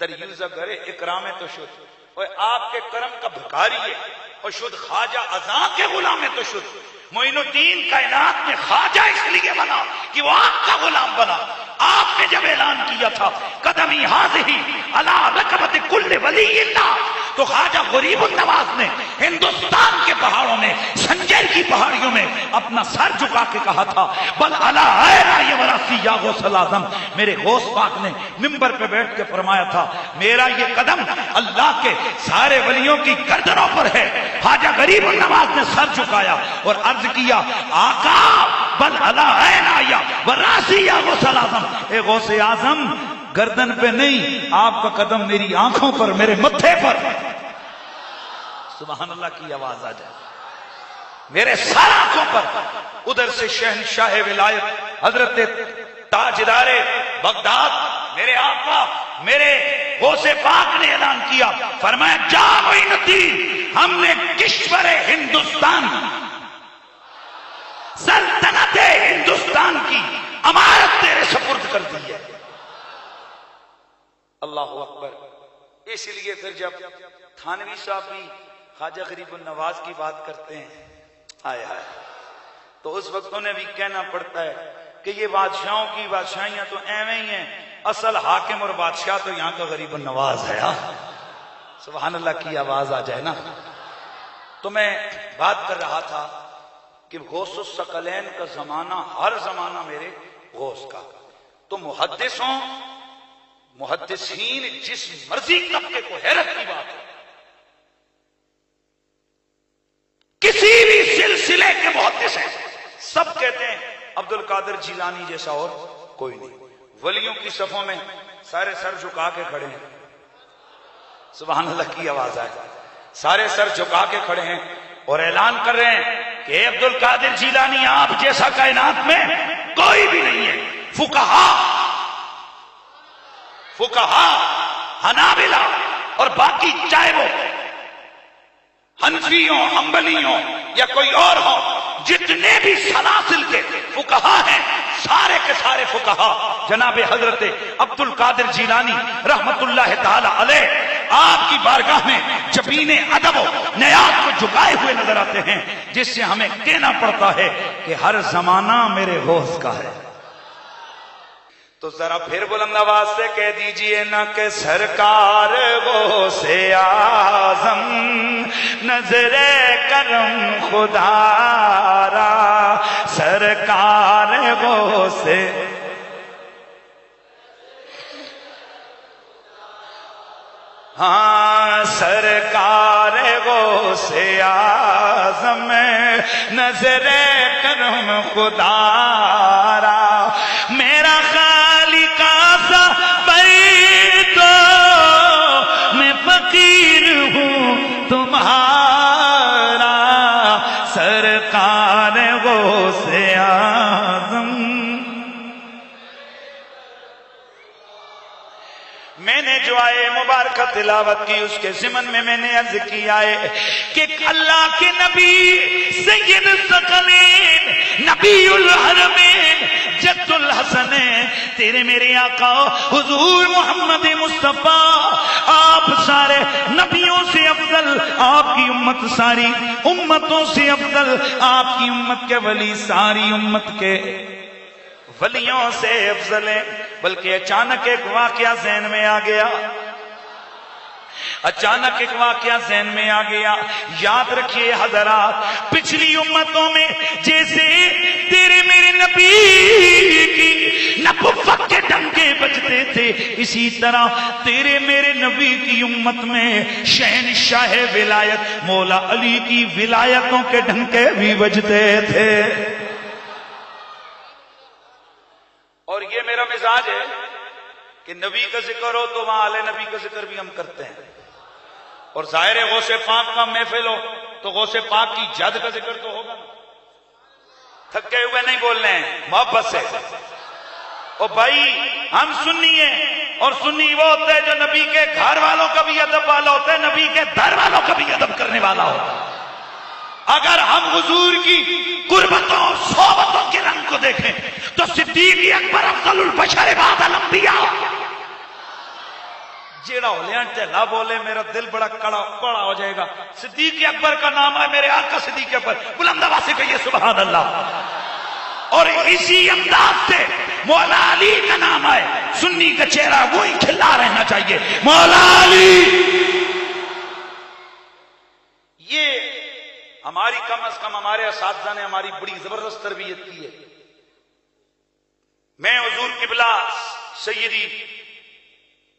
دریوزہ کرے اکرام تو شد، اور آپ کے کرم کا بھکاری ہے. اور شد خواجہ اذاں کے غلام ہے تو شد. معین الدین کائنات میں خواجہ اس لیے بنا کہ وہ آپ کا غلام بنا. آپ نے جب اعلان کیا تھا قدمی حاضری علی رکبت کل ولی اللہ، تو خواجہ غریب النواز نے ہندوستان کے پہاڑوں میں سنجیر کی پہاڑیوں میں اپنا سر جھکا کے کہا تھا بل علی عینا یہ وراثی یا غوث الاعظم. میرے غوث پاک نے منبر پہ بیٹھ کے فرمایا تھا میرا یہ قدم اللہ کے سارے ولیوں کی گردنوں پر ہے. خواجہ غریب النواز نے سر جھکایا اور عرض کیا آقا بل علی عینا یا وراثی یا غوث الاعظم. اے غوث اعظم گردن پہ نہیں، آپ کا قدم میری آنکھوں پر، میرے متھے پر. سبحان اللہ کی آواز آ جائے میرے سارے آنکھوں پر. ادھر سے شہنشاہ ولایت حضرت تاجدار بغداد میرے آقا میرے غوث پاک نے اعلان کیا، فرمایا جا معین الدین، ہم نے کشور ہندوستان سلطنت ہندوستان کی امانت تیرے سپرد کر دی ہے. اللہ اکبر. اس لیے پھر جب تھانوی صاحب بھی خواجہ غریب النواز کی بات کرتے ہیں، آئے ہائے، تو اس وقت انہیں بھی کہنا پڑتا ہے کہ یہ بادشاہوں کی بادشاہیاں تو ایویں ہی ہیں، اصل حاکم اور بادشاہ تو یہاں کا غریب النواز ہے۔ سبحان اللہ کی آواز آ جائے نا۔ تو میں بات کر رہا تھا کہ غوث الثقلین کا زمانہ ہر زمانہ میرے غوث کا، تو محدثین جس مرضی طبقے کو، حیرت کی بات ہے، کسی بھی سلسلے کے محدث ہیں، سب کہتے ہیں عبد القادر جیلانی جیسا اور کوئی نہیں۔ ولیوں کی صفوں میں سارے سر جھکا کے کھڑے ہیں، سبحان اللہ کی آواز آئے، سارے سر جھکا کے کھڑے ہیں اور اعلان کر رہے ہیں کہ اے عبد القادر جیلانی، آپ جیسا کائنات میں کوئی بھی نہیں ہے۔ فقہا حنابلہ اور باقی چاہے وہ حنفی ہوں، حنبلی ہوں یا کوئی اور ہو، جتنے بھی سلاسل کے فقہا ہیں، سارے کے سارے فقہا جناب حضرت عبد القادر جیلانی رحمت اللہ تعالی علیہ آپ کی بارگاہ میں جبین ادب و نیاز کو جھکائے ہوئے نظر آتے ہیں، جس سے ہمیں کہنا پڑتا ہے کہ ہر زمانہ میرے غوث کا ہے۔ تو ذرا پھر بلند آواز سے کہہ دیجئے نا کہ سرکار غوث اعظم نظر کرم خدا را، سرکار غوث، ہاں سرکار غوث اعظم نظر کرم خدا را، میرا خالق سا بئی تو میں فقیر ہوں تمہارا، سرکار غوث اعظم۔ میں نے جو آئے مبارکہ تلاوت کی اس کے ضمن میں میں نے عرض کیا ہے کہ اللہ کے نبی سید الثقلین، نبی الحرمین، جد الحسنین، تیرے میرے آقا حضور محمد مصطفیٰ، آپ سارے نبیوں سے افضل، آپ کی امت ساری امتوں سے افضل، آپ کی امت کے ولی ساری امت کے ولیوں سے افضل ہے۔ بلکہ اچانک ایک واقعہ ذہن میں آ گیا، اچانک ایک واقعہ ذہن میں آ گیا۔ یاد رکھیے حضرات، پچھلی امتوں میں جیسے تیرے میرے نبی کی نبوت کے ڈنکے بجتے تھے، اسی طرح تیرے میرے نبی کی امت میں شہنشاہ ولایت مولا علی کی ولایتوں کے ڈنکے بھی بجتے تھے۔ اور یہ میرا مزاج ہے کہ نبی کا ذکر ہو تو وہاں آل نبی کا ذکر بھی ہم کرتے ہیں، اور ظاہر ہے غوث پاک کا محفل ہو تو غوث پاک کی جد کا ذکر تو ہوگا نا۔ تھکے ہوئے نہیں بول رہے ہیں، محبت سے۔ اور بھائی ہم سنی ہیں، اور سنی وہ ہوتا ہے جو نبی کے گھر والوں کا بھی ادب والا ہوتا ہے، نبی کے در والوں کا بھی ادب کرنے والا ہوتا ہے۔ اگر ہم حضور کی قربتوں اور صحبتوں کے رنگ کو دیکھیں تو صدیق اکبر افضل البشر بعد الانبیاء، جیڑا ہو لیاں ٹھلا بولے میرا دل بڑا کڑا ہو جائے گا۔ صدیق اکبر کا نام ہے میرے آقا صدیق اکبر، بلند آواز سے کہیے سبحان اللہ۔ اور اسی انداز سے مولا علی کا نام ہے، سنی کا چہرہ وہی کھلا رہنا چاہیے، مولا علی۔ یہ ہماری کم از کم ہمارے اساتذہ نے ہماری بڑی زبردست تربیت کی ہے۔ میں حضور قبلہ سیدی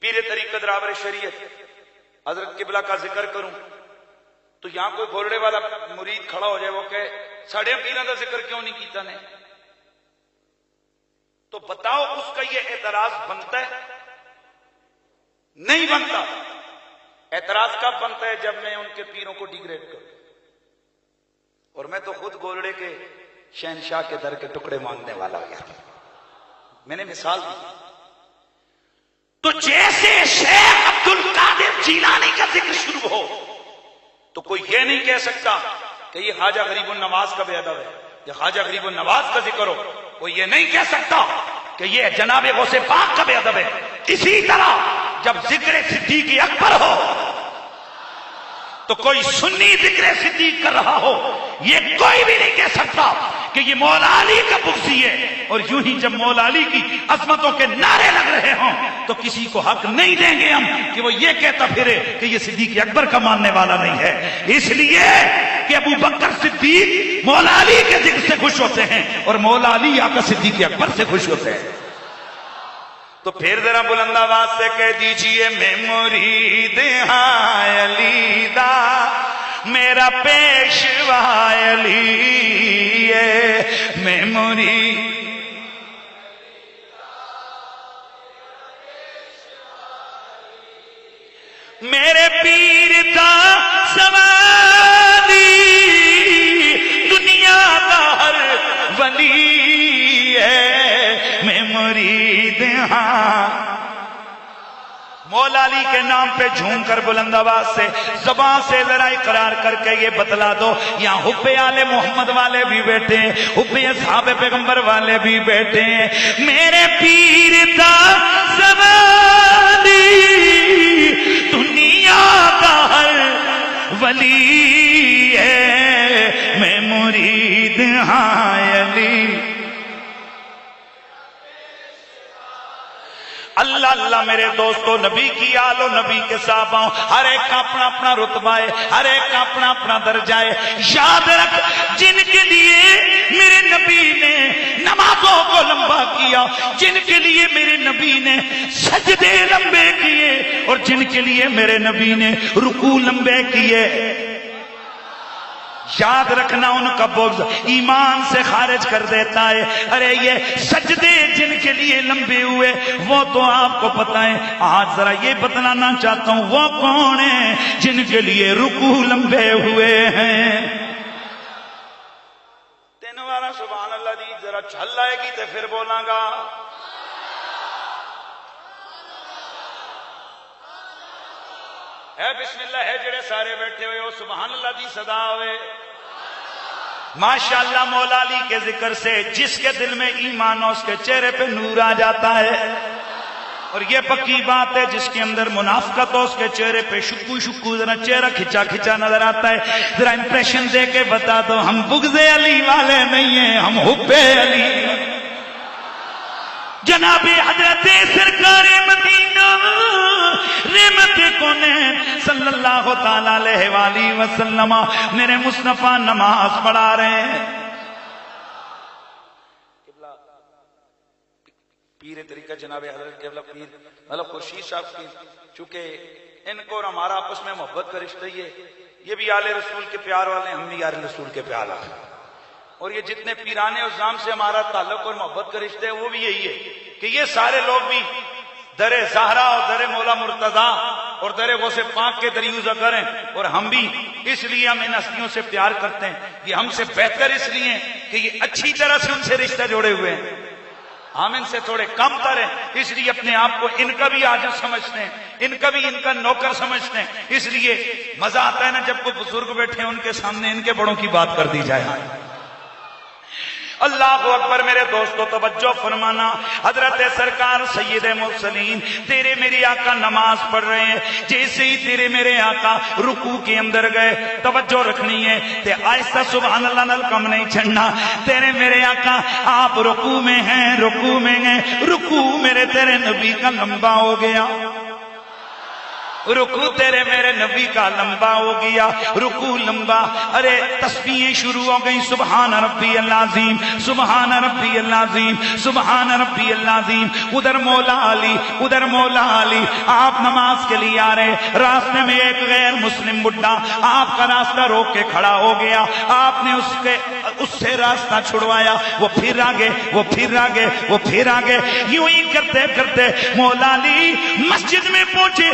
پیر طریقت راور شریعت حضرت قبلہ کا ذکر کروں تو یہاں کوئی گھوڑے والا مرید کھڑا ہو جائے، وہ کہے ساڑھے پیروں کا ذکر کیوں نہیں کیتا نے؟ تو بتاؤ اس کا یہ اعتراض بنتا ہے؟ نہیں بنتا۔ اعتراض کب بنتا ہے؟ جب میں ان کے پیروں کو ڈیگریڈ کروں، اور میں تو خود گولڑے کے شہنشاہ کے در کے ٹکڑے مانگنے والا گیا۔ میں نے مثال دی تو جیسے شیخ عبد القادر جیلانی کا ذکر شروع ہو تو کوئی یہ نہیں کہہ سکتا کہ یہ خواجہ غریب النواز کا بے ادب ہے، یا خواجہ غریب النواز کا ذکر ہو کوئی یہ نہیں کہہ سکتا کہ یہ جناب غوث پاک کا بے ادب ہے۔ اسی طرح جب ذکر صدیق اکبر ہو تو کوئی سنی ذکر صدیق کر رہا ہو، یہ کوئی بھی نہیں کہہ سکتا کہ یہ مولا علی کا بغضی ہے. اور یوں ہی جب مولا علی کی عظمتوں کے نعرے لگ رہے ہوں تو کسی کو حق نہیں دیں گے ہم کہ وہ یہ کہتا پھرے کہ یہ صدیق اکبر کا ماننے والا نہیں ہے. اس لیے کہ ابو بکر صدیق مولا علی کے ذکر سے خوش ہوتے ہیں اور مولا علی آقا صدیق اکبر سے خوش ہوتے ہیں. تو پھر ذرا بلند آواز سے کہہ دیجئے میں مرید ہاں علی دا، میرا پیشوا علی ہے، میں مرید میرے پیر دا سوادی دنیا کا ہر ولی ہے، میں مرید ہاں. مولا علی کے نام پہ جھوم کر بلند آواز سے زبان سے ذرا اقرار کر کے یہ بتلا دو، یہاں حب آل محمد والے بھی بیٹھے ہیں، حب اصحاب پیغمبر والے بھی بیٹھے ہیں. میرے پیر دا زبانی دنیا کا ہر ولی ہے، میں مرید ہاں علی. اللہ اللہ میرے دوستو، نبی کی آل و نبی کے صحابہ، ہر ایک کا اپنا اپنا رتبہ ہے، ہر ایک کا اپنا اپنا درجہ ہے. یاد رکھ، جن کے لیے میرے نبی نے نمازوں کو لمبا کیا، جن کے لیے میرے نبی نے سجدے لمبے کیے، اور جن کے لیے میرے نبی نے رکوع لمبے کیے، یاد رکھنا ان کا بغض ایمان سے خارج کر دیتا ہے. ارے یہ سجدے جن کے لیے لمبے ہوئے وہ تو آپ کو پتہ ہے. آج ذرا یہ بتلانا چاہتا ہوں وہ کون ہیں جن کے لیے رکوع لمبے ہوئے ہیں. تین بارہ سبحان اللہ دی ذرا چھل آئے گی تو پھر بولاں گا. ہے بسم اللہ ہے جڑے سارے بیٹھے ہوئے ہو سبحان اللہ دی صدا ہوئے. ماشاءاللہ مولا علی کے ذکر سے جس کے دل میں ایمان ہو اس کے چہرے پہ نور آ جاتا ہے. اور یہ پکی بات ہے جس کے اندر منافقت ہو اس کے چہرے پہ شکو شکو ذرا چہرہ کھچا کھچا نظر آتا ہے. ذرا امپریشن دے کے بتا دو ہم بغض علی والے نہیں ہیں، ہم حب علی. جناب حضرت سرکار مدینہ رحمت کونین صلی اللہ تعالی علیہ وآلہ وسلم میرے مصطفیٰ نماز پڑھا رہے ہیں. پیر طریقہ جناب حضرت قبلہ پیر مطلب خورشید صاحب کی، چونکہ ان کو اور ہمارا آپس میں محبت کا رشتہ ہی ہے. یہ بھی آل رسول کے پیار والے ہیں، ہم بھی آل رسول کے پیار والے ہیں. اور یہ جتنے پیرانے عظام سے ہمارا تعلق اور محبت کا رشتہ ہے وہ بھی یہی ہے کہ یہ سارے لوگ بھی در زہرا اور در مولا مرتضیٰ اور در غوث پاک کے دریوزہ کریں. اور ہم بھی اس لیے ہم ان ہستیوں سے پیار کرتے ہیں. یہ ہم سے بہتر اس لیے کہ یہ اچھی طرح سے ان سے رشتہ جوڑے ہوئے ہیں، ہم ان سے تھوڑے کم تر ہیں. اس لیے اپنے آپ کو ان کا بھی عاجز سمجھتے ہیں، ان کا بھی ان کا نوکر سمجھتے ہیں. اس لیے مزہ آتا ہے نا جب کوئی بزرگ بیٹھے ہیں ان کے سامنے ان کے بڑوں کی بات کر دی جائے. اللہ اکبر. میرے دوستو توجہ فرمانا، حضرت سرکار سید مرسلین تیرے میرے آقا نماز پڑھ رہے ہیں. جیسے ہی تیرے میرے آقا رکوع کے اندر گئے، توجہ رکھنی ہے تے آہستہ سبحان اللہ نال کم نہیں چھڑنا. تیرے میرے آقا آپ رکوع میں ہیں، رکوع میں ہیں، رکوع میرے تیرے نبی کا لمبا ہو گیا، رکوع تیرے میرے نبی کا لمبا ہو گیا، رکوع لمبا. ارے تسبیحیں شروع ہو گئی، سبحان ربی العظیم، سبحان ربی العظیم، سبحان ربی العظیم. ادھر مولا علی، ادھر مولا علی. آپ نماز کے لیے آ رہے، راستے میں ایک غیر مسلم بڈھا آپ کا راستہ روک کے کھڑا ہو گیا. آپ نے اس سے راستہ چھڑوایا، وہ پھر آگے، وہ پھر آگے، وہ پھر آگے. یوں ہی کرتے کرتے مولا علی مسجد میں پہنچے.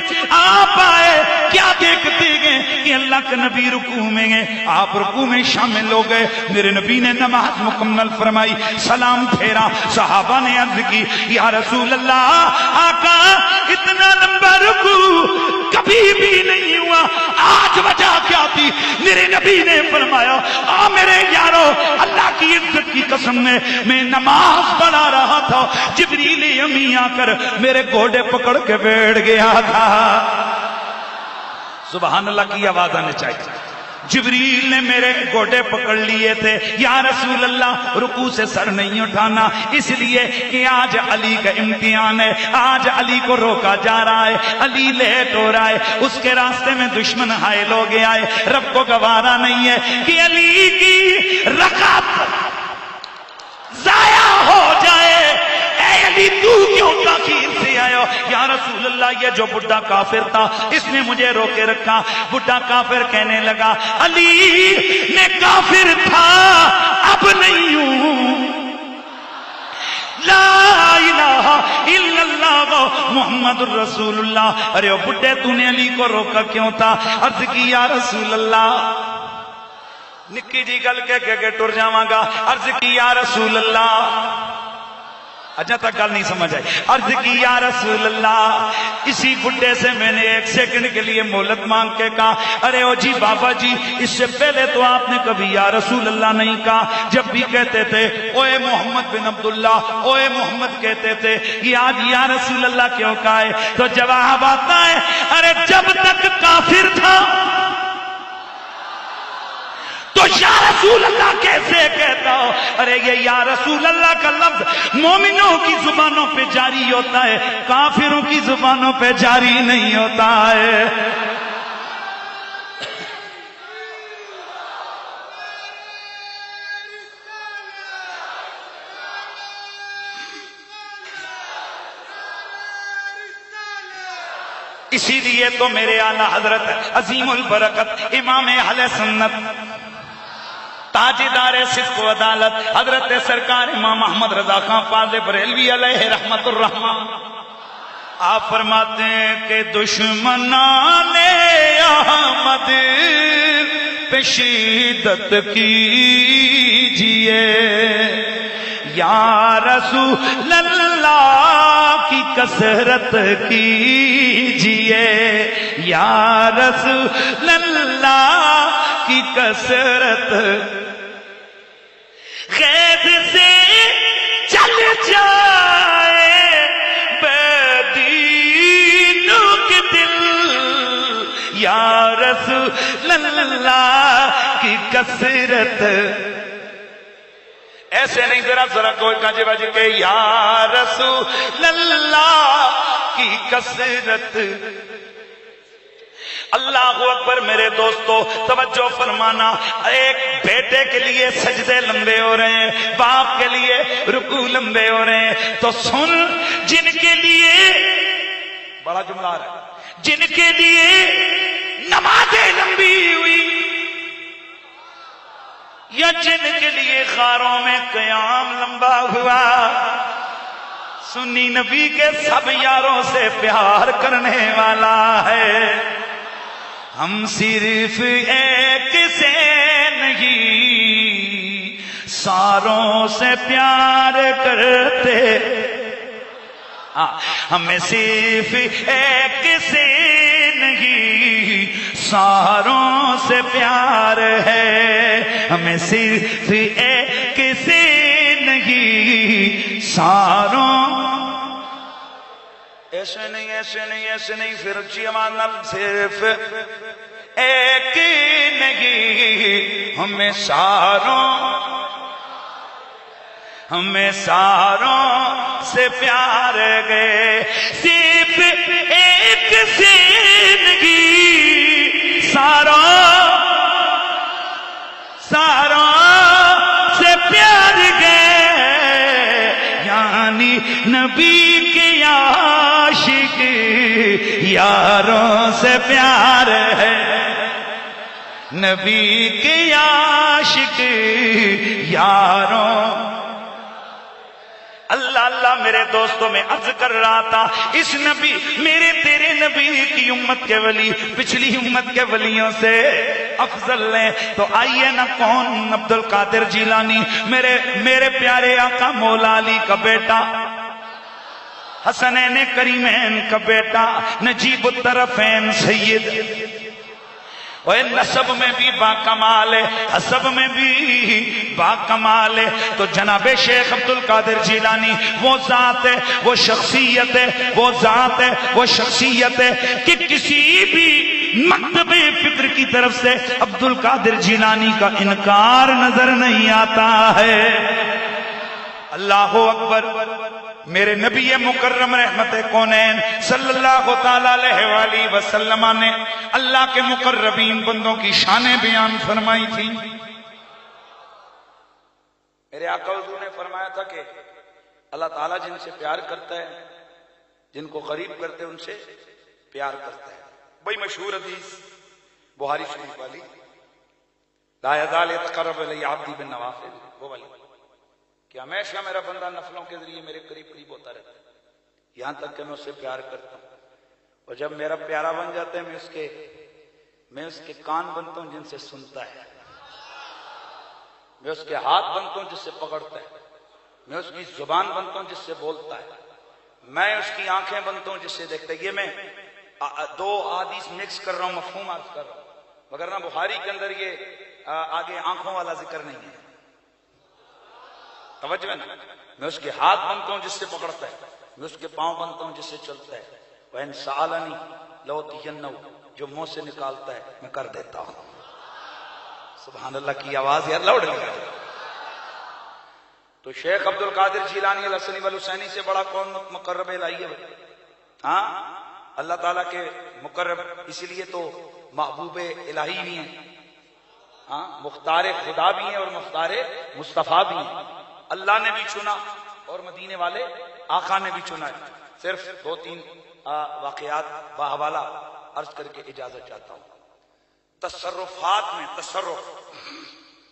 آپ آئے، کیا دیکھتے گئے کہ اللہ کے نبی رکوع میں گئے. آپ رکوع میں شامل ہو گئے. میرے نبی نے نماز مکمل فرمائی، سلام پھیرا. صحابہ نے عرض کی یا رسول اللہ، آقا اتنا لمبا رکوع کبھی بھی نہیں ہوا، آج وجہ کیا تھی؟ میرے نبی نے فرمایا آ میرے یارو، اللہ کی عزت کی قسم ہے میں نماز پڑھا رہا تھا، جبریل امی آ کر میرے گوڑے پکڑ کے بیٹھ گیا تھا. سبحان اللہ کی آواز آنے چاہیے. جبریل نے میرے گوٹے پکڑ لیے تھے. یا رسول اللہ رکوع سے سر نہیں اٹھانا اس لیے کہ آج علی کا امتحان ہے, آج علی کو روکا جا رہا ہے, علی لیٹ ہو رہا ہے, اس کے راستے میں دشمن حائل ہو گیا ہے. رب کو گوارا نہیں ہے کہ علی کی رکعت ضائع ہو جائے. اے علی تو کیوں تاخیر سے آئے ہو؟ یا رسول اللہ یہ جو بڈھا کافر تھا اس نے مجھے روکے رکھا. بڈھا کافر کہنے لگا علی میں کافر تھا اب نہیں ہوں. لا الہ الا اللہ محمد الرسول اللہ. ارے او بڈھے تو نے علی کو روکا کیوں تھا؟ عرض کی یا رسول اللہ, نکی جی گل کہہ کے ٹر جاواں گا. عرض کی یا رسول اللہ, اچھا تک گل نہیں سمجھ آئی. عرض کی یا رسول اللہ, اسی بڈھے سے میں نے ایک سیکنڈ کے لیے مہلت مانگ کے کہا ارے او جی بابا جی اس سے پہلے تو آپ نے کبھی یا رسول اللہ نہیں کہا. جب بھی کہتے تھے اوے محمد بن عبداللہ, اوے محمد کہتے تھے, یہ آج یا رسول اللہ کیوں کہا ہے؟ تو جواب آتا ہے ارے جب تک کافر تھا تو یا رسول اللہ کیسے کہتا ہو؟ ارے یہ یا رسول اللہ کا لفظ مومنوں کی زبانوں پہ جاری ہوتا ہے, کافروں کی زبانوں پہ جاری نہیں ہوتا ہے. اسی لیے تو میرے اعلیٰ حضرت عظیم البرکت امام اہل سنت تاجدار صدق و عدالت حضرت سرکار امام احمد رضا خان فاضل بریلوی علیہ رحمت الرحمن آپ فرماتے ہیں کہ دشمنان احمد پہ شدت کیجئے, یا رسول اللہ کی کثرت کیجئے, یا رسول اللہ کی کثرت. قید سے چل جائے بے دینوں کے دل, یا رسول اللہ کی کثرت. ایسے نہیں ذرا کوئی کانجے باجی کہ یا رسول اللہ کی کثرت. اللہ اکبر. میرے دوستو توجہ فرمانا, ایک بیٹے کے لیے سجدے لمبے ہو رہے ہیں, باپ کے لیے رکوع لمبے ہو رہے ہیں, تو سن جن کے لیے بڑا جملہ آ رہا ہے, جن کے لیے نمازیں لمبی ہوئی یا جن کے لیے خاروں میں قیام لمبا ہوا, سنی نبی کے سب یاروں سے پیار کرنے والا ہے. ہم صرف ایک سے نہیں ساروں سے پیار کرتے, ہمیں صرف ایک سے نہیں ساروں سے پیار ہے, ہمیں صرف ایک سے نہیں ساروں. ایسے نہیں ایسے نہیں ایسے نہیں, پھر اچھی امانہ صرف ایک نہیں ہمیں ساروں سے پیار گئے, صرف ایک سے نہیں ساروں سے پیار گئے, یعنی نبی کے عاشق یاروں سے پیار ہے, نبی کے عاشق یاروں. اللہ اللہ میرے دوستوں میں عرض کر رہا تھا, اس نبی میرے تیرے نبی کی امت کے ولی پچھلی امت کے ولیوں سے افضل ہیں. تو آئیے نا, کون؟ عبد القادر جیلانی, میرے پیارے آقا مولا علی کا بیٹا, حسنین کریمین کا بیٹا, نجیب الطرفین سید, اور نسب میں بھی با کمال ہے, حسب میں بھی با کمال ہے. تو جناب شیخ عبد القادر جیلانی وہ ذات ہے, وہ شخصیت ہے, وہ ذات ہے, وہ شخصیت ہے کہ کسی بھی مکتب فکر کی طرف سے عبد القادر جیلانی کا انکار نظر نہیں آتا ہے۔ اللہ اکبر۔ میرے نبی مکرم رحمت کونین صلی اللہ تعالی علیہ وآلہ وسلم نے اللہ کے مقربین بندوں کی شانیں بیان فرمائی تھی۔ میرے آقا حضور نے فرمایا تھا کہ اللہ تعالیٰ جن سے پیار کرتا ہے، جن کو قریب کرتے ہیں، ان سے پیار کرتا ہے۔ بڑی مشہور حدیث بخاری شریف والی، لا یزال یتقرب الی عبدی بالنوافل، وہ والی کہ ہمیشہ میرا بندہ نفلوں کے ذریعے میرے قریب قریب ہوتا رہتا ہے، یہاں تک کہ میں اس سے پیار کرتا ہوں، اور جب میرا پیارا بن جاتا ہے میں اس کے کان بنتا ہوں جن سے سنتا ہے، میں اس کے ہاتھ بنتا ہوں جس سے پکڑتا ہے، میں اس کی زبان بنتا ہوں جس سے بولتا ہے، میں اس کی آنکھیں بنتا ہوں جس سے دیکھتا ہے۔ یہ میں دو احادیث مکس کر رہا ہوں، مفہوم عرض کر رہا ہوں، مگر نہ بخاری کے اندر یہ آگے آنکھوں والا ذکر نہیں ہے، توجہ ہے نا۔ میں اس کے ہاتھ بنتا ہوں جس سے پکڑتا ہے، میں اس کے پاؤں بنتا ہوں جس سے چلتا ہے۔ وَإِنْ سَأَلَنِي لَأُعْطِيَنَّهُ، جو منہ سے نکالتا ہے میں کر دیتا ہوں۔ سبحان اللہ کی آواز یار لاؤڈ لگا۔ تو شیخ عبد القادر جیلانی الحسنی والحسینی سے بڑا کون مقرب الہی ہے؟ ہاں، اللہ تعالیٰ کے مقرب، اسی لیے تو محبوب الہی بھی ہیں، ہاں، مختار خدا بھی ہیں اور مختار مصطفیٰ بھی ہیں۔ اللہ نے بھی چنا اور مدینے والے آقا نے بھی چنا ہے۔ صرف دو تین واقعات باحوالہ عرض کر کے اجازت چاہتا ہوں۔ تصرفات میں تصرف،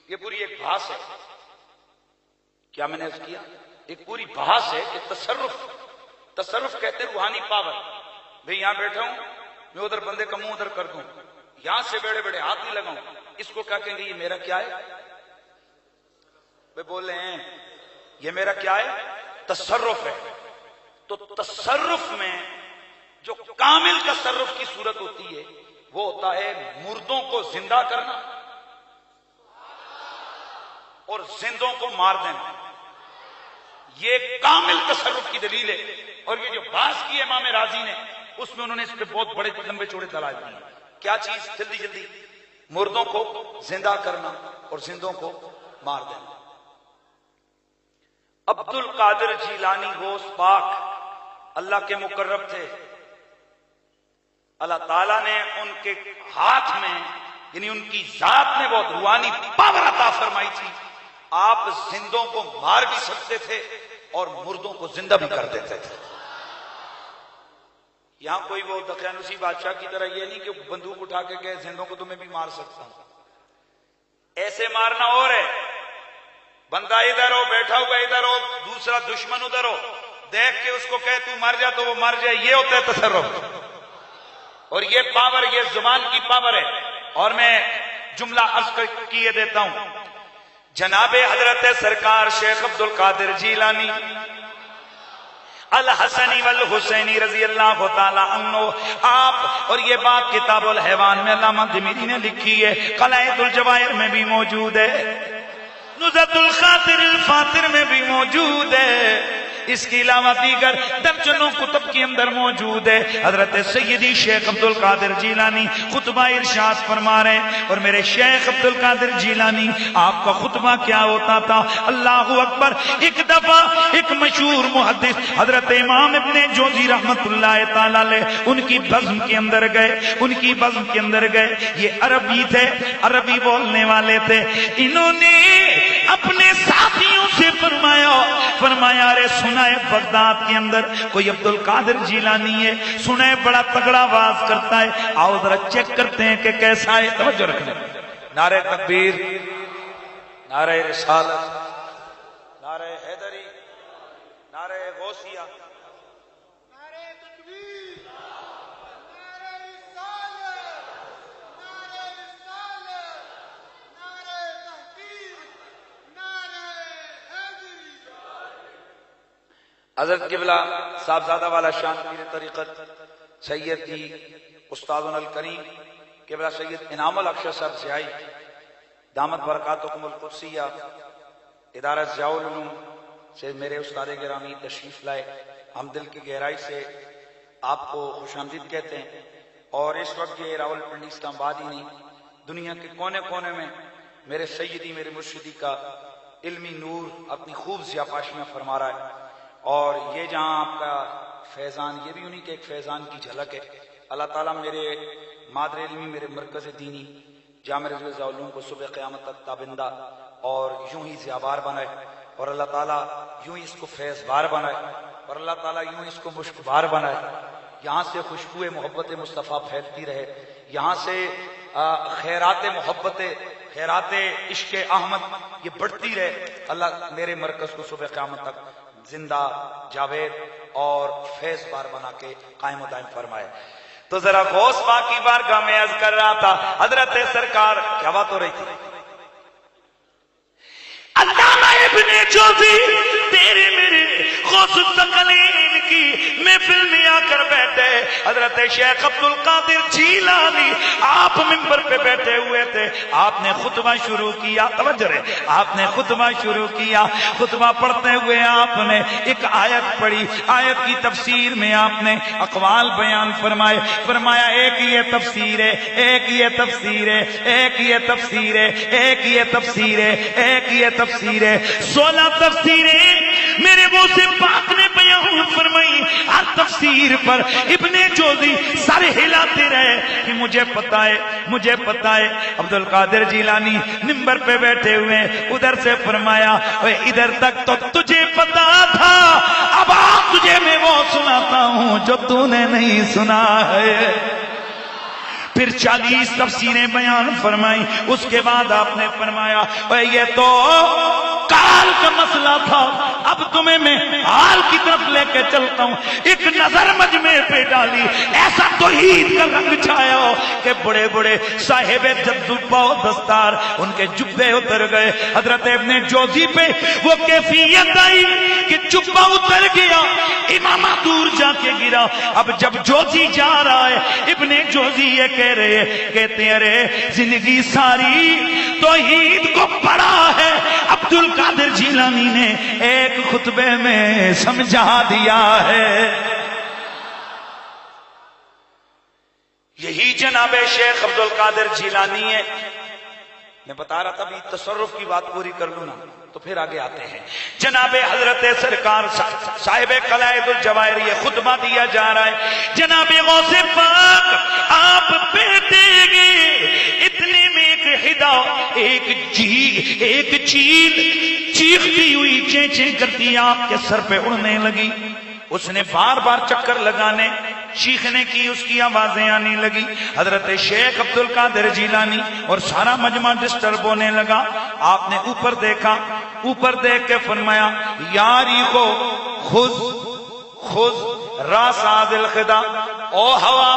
یہ پوری ایک بحث ہے، کیا میں نے عرض کیا؟ ایک پوری بحث ہے کہ تصرف کہتے ہیں روحانی پاور۔ بھئی یہاں بیٹھا ہوں، میں ادھر بندے کا منہ ادھر کر دوں، یہاں سے بیڑے بیڑے ہاتھ نہیں لگاؤں، اس کو کیا کہیں گے؟ یہ میرا کیا ہے؟ وہ بول رہے ہیں یہ میرا کیا ہے؟ تصرف ہے۔ تو تصرف میں جو کامل تصرف کی صورت ہوتی ہے وہ ہوتا ہے مردوں کو زندہ کرنا اور زندوں کو مار دینا، یہ کامل تصرف کی دلیل ہے۔ اور یہ جو بحث کی امام راضی نے، اس میں انہوں نے اس پہ بہت بڑے لمبے چوڑے دلائل دیے۔ کیا چیز؟ جلدی جلدی، مردوں کو زندہ کرنا اور زندوں کو مار دینا۔ عبد القادر جیلانی غوث پاک اللہ کے مقرب تھے، اللہ تعالیٰ نے ان کے ہاتھ میں، یعنی ان کی ذات میں بہت روحانی پاور عطا فرمائی تھی۔ آپ زندوں کو مار بھی سکتے تھے اور مردوں کو زندہ بھی کر دیتے تھے۔ یہاں کوئی وہ دقیانوسی بادشاہ کی طرح یہ نہیں کہ بندوق اٹھا کے کہے زندوں کو تمہیں بھی مار سکتا ہوں، ایسے مارنا اور ہے، بندہ ادھر ہو بیٹھا ہوا ادھر ہو، دوسرا دشمن ادھر ہو، دیکھ کے اس کو کہے تو مر جا تو وہ مر جائے، یہ ہوتا ہے تصرف۔ اور یہ پاور، یہ زبان کی پاور ہے۔ اور میں جملہ عرض کیے دیتا ہوں، جناب حضرت سرکار شیخ عبد القادر جیلانی الحسنی والحسینی رضی اللہ تعالی عنہ، آپ، اور یہ بات کتاب الحیوان میں علامہ دمیری نے لکھی ہے، قلائد الجواہر میں بھی موجود ہے، نزہۃ الخاطر الفاطر میں بھی موجود ہے، اس کے علاوہ دیگر درجنوں کتب کے اندر موجود ہے۔ حضرت سیدی شیخ عبد القادر جیلانی خطبہ ارشاد فرما رہے ہیں، اور میرے شیخ عبد القادر جیلانی آپ کا خطبہ کیا ہوتا تھا؟ اللہ اکبر۔ ایک دفعہ ایک مشہور محدث حضرت امام ابن جوزی رحمت اللہ تعالی علیہ ان کی بزم کے اندر گئے، یہ عربی تھے، عربی بولنے والے تھے، انہوں نے اپنے ساتھیوں سے فرمایا رے سنائے بغداد کے اندر کوئی عبد القادر جیلانی ہے، سنائے بڑا تگڑا آواز کرتا ہے، آؤ ذرا چیک کرتے ہیں کہ کیسا ہے۔ توجہ رکھنا، نعرہ تکبیر، نعرہ رسالت، نعرہ حیدری، نعرہ غوثیہ۔ حضرت قبلہ صاحبزادہ والا شان پیر طریقت سیدی استاذنا الکریم قبلہ سید انعام الحق صاحب سیائی دامت برکاتکم القدسیہ ادارہ ضیاء العلوم سے میرے استاد گرامی تشریف لائے، ہم دل کی گہرائی سے آپ کو خوش آمدید کہتے ہیں اور اس وقت یہ راول پنڈی اسلام آباد ہی نہیں، دنیا کے کونے کونے میں میرے سیدی میرے مرشدی کا علمی نور اپنی خوب زیاپاشیاں فرما رہا ہے. اور یہ جہاں آپ کا فیضان، یہ بھی انہی کے ایک فیضان کی جھلک ہے. اللہ تعالیٰ میرے مادر علمی، میرے مرکز دینی جامع رضا علوم کو صبح قیامت تک تابندہ اور یوں ہی زیابار بنائے، اور اللہ تعالیٰ یوں ہی اس کو فیض بار بنائے، اور اللہ تعالیٰ یوں ہی اس کو مشک بار بنائے. یہاں سے خوشبو محبت مصطفیٰ پھیلتی رہے، یہاں سے خیرات محبت، خیرات عشق احمد یہ بڑھتی رہے. اللہ میرے مرکز کو صبح قیامت تک زندہ، جاوید اور فیض بار بنا کے قائم و دائم فرمائے. تو ذرا غوث پاک کی بارگاہ میں عرض کر رہا تھا، حضرت سرکار کیا بات ہو رہی تھی؟ علامہ ابن جوزی تیرے میرے غوث الثقلین کی محفل میں آ کر بیٹھے. حضرت شیخ عبد القادر جیلانی آپ منبر پہ بیٹھے ہوئے تھے. آپ نے خطبہ شروع کیا، توجہ رہے، آپ نے خطبہ شروع کیا. خطبہ پڑھتے ہوئے آپ نے ایک آیت پڑھی. آیت کی تفسیر میں آپ نے اقوال بیان فرمائے. فرمایا ایک یہ تفسیر ہے، ایک یہ تفسیر ہے، ایک یہ تفسیر ہے، ایک یہ تفسیر ہے، ایک یہ تفسیر ہے. 16 تفسیریں میرے منہ سے پاک نے بیان فرمائی. ہر تفسیر پر ابن جوزی سر ہلاتے رہے کہ مجھے پتا ہے، مجھے پتا ہے. عبد القادر جیلانی منبر پہ بیٹھے ہوئے، ادھر سے فرمایا ادھر تک تو تجھے پتا تھا، اب آج تجھے میں وہ سناتا ہوں جو تو نے نہیں سنا ہے. پھر 40 تفسیریں بیان فرمائی. اس کے بعد آپ نے فرمایا یہ تو کال کا مسئلہ تھا، اب تمہیں میں حال کی طرف لے کے چلتا ہوں. ایک نظر مجمع پہ ڈالی، ایسا توحید کا رنگ چھایا ہو کہ بڑے بڑے صاحب جد و دستار ان کے جبے اتر گئے. حضرت ابن جوزی پہ وہ کیفیت آئی کہ جبہ اتر گیا، امامہ دور جا کے گرا. اب جب جوزی جا رہا ہے، ابن جوزی یہ کہہ رہے، کہتے ہیں ارے زندگی ساری توحید کو پڑھا ہے. عبد القادر جیلانی نے ایک خطبے میں سمجھا دیا ہے. یہی جناب شیخ عبد القادر جیلانی ہے. میں بتا رہا تھا بھی تصرف کی بات پوری کر لوں نا تو پھر آگے آتے ہیں. جناب حضرت سرکار صاحب قلائد الجواہر یہ خطبہ دیا جا رہا ہے. جناب غوث پاک آپ بیٹھیں گے، اتنے میں ایک ہدا، ایک چیل چیختی ہوئی چیں کرتی آپ کے سر پہ اڑنے لگی. اس نے بار بار چکر لگانے، چیخنے کی، اس کی آوازیں آنے لگی. حضرت شیخ عبد القادر جیلانی اور سارا مجمع ڈسٹرب ہونے لگا. آپ نے اوپر دیکھا، اوپر دیکھ کے فرمایا یاری کو خود راس عادل خدا، او ہوا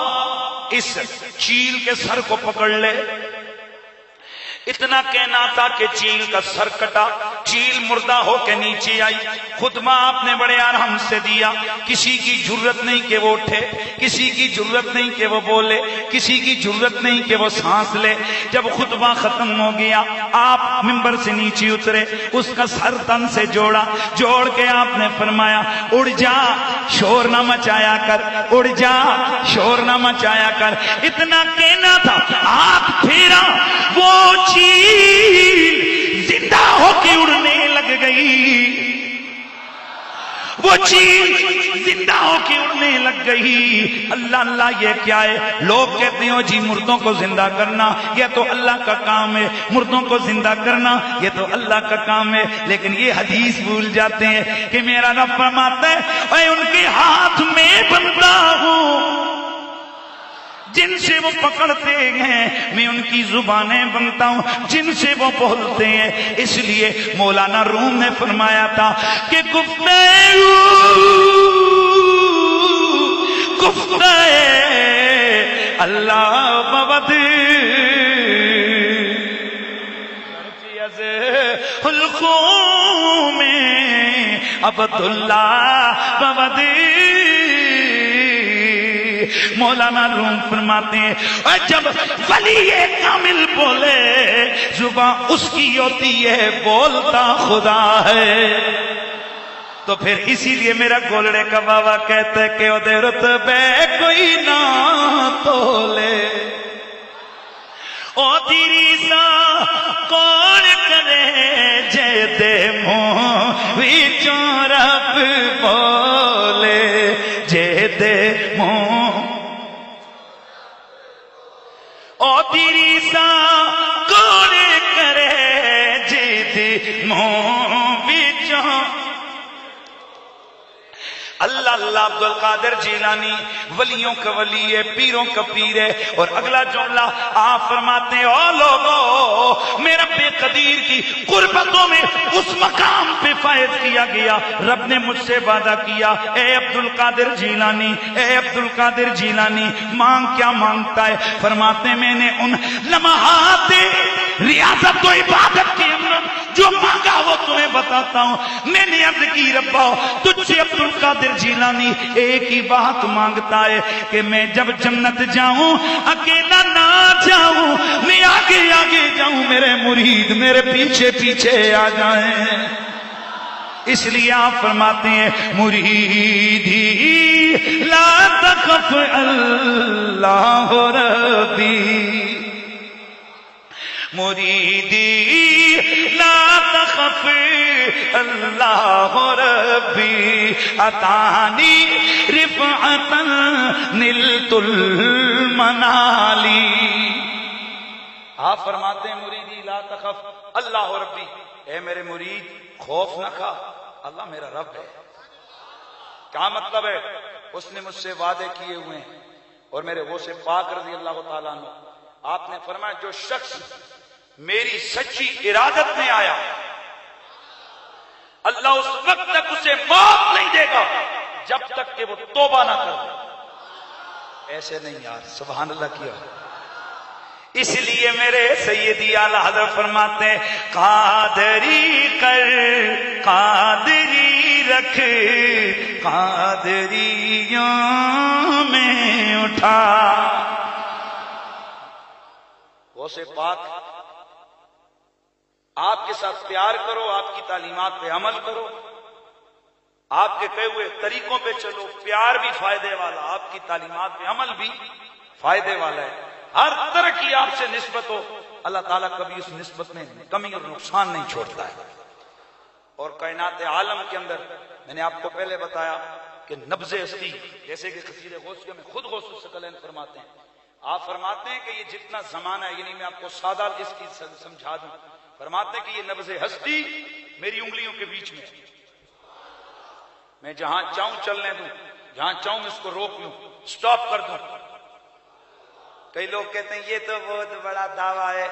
اس چیل کے سر کو پکڑ لے. اتنا کہنا تھا کہ چیل کا سر کٹا، چیل مردہ ہو کے نیچے آئی. خطبہ آپ نے بڑے آرام سے دیا. کسی کی جرت نہیں کہ وہ اٹھے، کسی کی جرت نہیں کہ وہ بولے، کسی کی جرت نہیں کہ وہ سانس لے. جب خطبہ ختم ہو گیا، آپ منبر سے نیچے اترے، اس کا سر تن سے جوڑا، جوڑ کے آپ نے فرمایا اڑ جا، شور نہ مچایا کر، اڑ جا، شور نہ مچایا کر. اتنا کہنا تھا، ہاتھ پھیرا، وہ چیل زندہ ہو کے اڑنے لگ گئی. وہ چیل زندہ ہو کے اڑنے لگ گئی. اللہ اللہ یہ کیا ہے؟ لوگ کہتے ہیں جی مردوں کو زندہ کرنا یہ تو اللہ کا کام ہے، مردوں کو زندہ کرنا یہ تو اللہ کا کام ہے. لیکن یہ حدیث بھول جاتے ہیں کہ میرا رب فرماتا ہے اے ان کے ہاتھ میں بنتا ہوں، جن سے وہ پکڑتے ہیں میں ان کی زبانیں بنتا ہوں، جن سے وہ بولتے ہیں. اس لیے مولانا روم نے فرمایا تھا کہ گفتہ اللہ بود حلقوں میں عبداللہ بود. مولانا روم فرماتے ہیں اور جب ولی کامل بولے زبان اس کی ہوتی ہے، بولتا خدا ہے. تو پھر اسی لیے میرا گولڑے کا بابا کہتا ہے کہ اودے رتبے کوئی نہ تولے او تیری سا کون کرے جے دے منہ وچوں رب بولے جے دے منہ او تیری سا کون کرے جے دے منہ وچوں اللہ اللہ عبد القادر جیلانی ولیوں کا ولی ہے، پیروں کا پیر ہے. اور اگلا جملہ آپ فرماتے ہیں او لوگو میرا بے قدیر کی قربتوں میں اس مقام پہ فائز کیا گیا. رب نے مجھ سے وعدہ کیا اے عبد القادر جیلانی، اے عبد القادر جیلانی مانگ کیا مانگتا ہے؟ فرماتے ہیں میں نے ان لمحات ریاضت و عبادت کے اندر جو مانگا وہ تمہیں بتاتا ہوں. میں نے عرض کی ربا تجھ سے عبد القادر جیلانی ایک ہی بات مانگتا ہے کہ میں جب جنت جاؤں اکیلا نہ جاؤں، میں آگے آگے جاؤں، میرے مرید میرے پیچھے پیچھے آ جائیں. اس لیے آپ فرماتے ہیں مریدی لا تخف اللہ ربی، مریدی لا تخف اللہ ربی اتانی رفعتا نلت المنالی. آپ فرماتے ہیں مریدی لا تخف اللہ ربی، اے میرے مرید خوف نہ کھا، اللہ میرا رب ہے. کیا مطلب ہے؟ اس نے مجھ سے وعدے کیے ہوئے ہیں اور میرے غوث پاک رضی اللہ تعالیٰ عنہ آپ نے فرمایا جو شخص میری سچی ارادت میں آیا اللہ اس وقت تک اسے موت نہیں دے گا جب تک کہ وہ توبہ نہ کر دے. ایسے نہیں یار، سبحان اللہ کیا. اس لیے میرے سیدی اعلیٰ حضرت فرماتے ہیں قادری کر قادری رکھ قادریوں میں اٹھا. وہ سے پاک آپ کے ساتھ پیار کرو، آپ کی تعلیمات پہ عمل کرو، آپ کے کہے ہوئے طریقوں پہ چلو، پیار بھی فائدے والا، آپ کی تعلیمات پہ عمل بھی فائدے والا ہے. ہر طرح کی آپ سے نسبت ہو، اللہ تعالیٰ کبھی اس نسبت میں کمی اور نقصان نہیں چھوڑتا ہے. اور کائنات عالم کے اندر میں نے آپ کو پہلے بتایا کہ نبض ہستی، جیسے کہ قصیدہ غوثیہ میں خود غوث الثقلین فرماتے ہیں، آپ فرماتے ہیں کہ یہ جتنا زمانہ ہے، یعنی میں آپ کو سادہ اس کی سمجھا دوں، فرماتے ہیں کہ یہ نبض ہستی میری انگلیوں کے بیچ میں ہے. میں جہاں چاہوں چلنے دوں، جہاں چاہوں اس کو روک لوں، سٹاپ کر دوں. کئی لوگ کہتے ہیں یہ تو بہت بڑا دعویٰ ہے.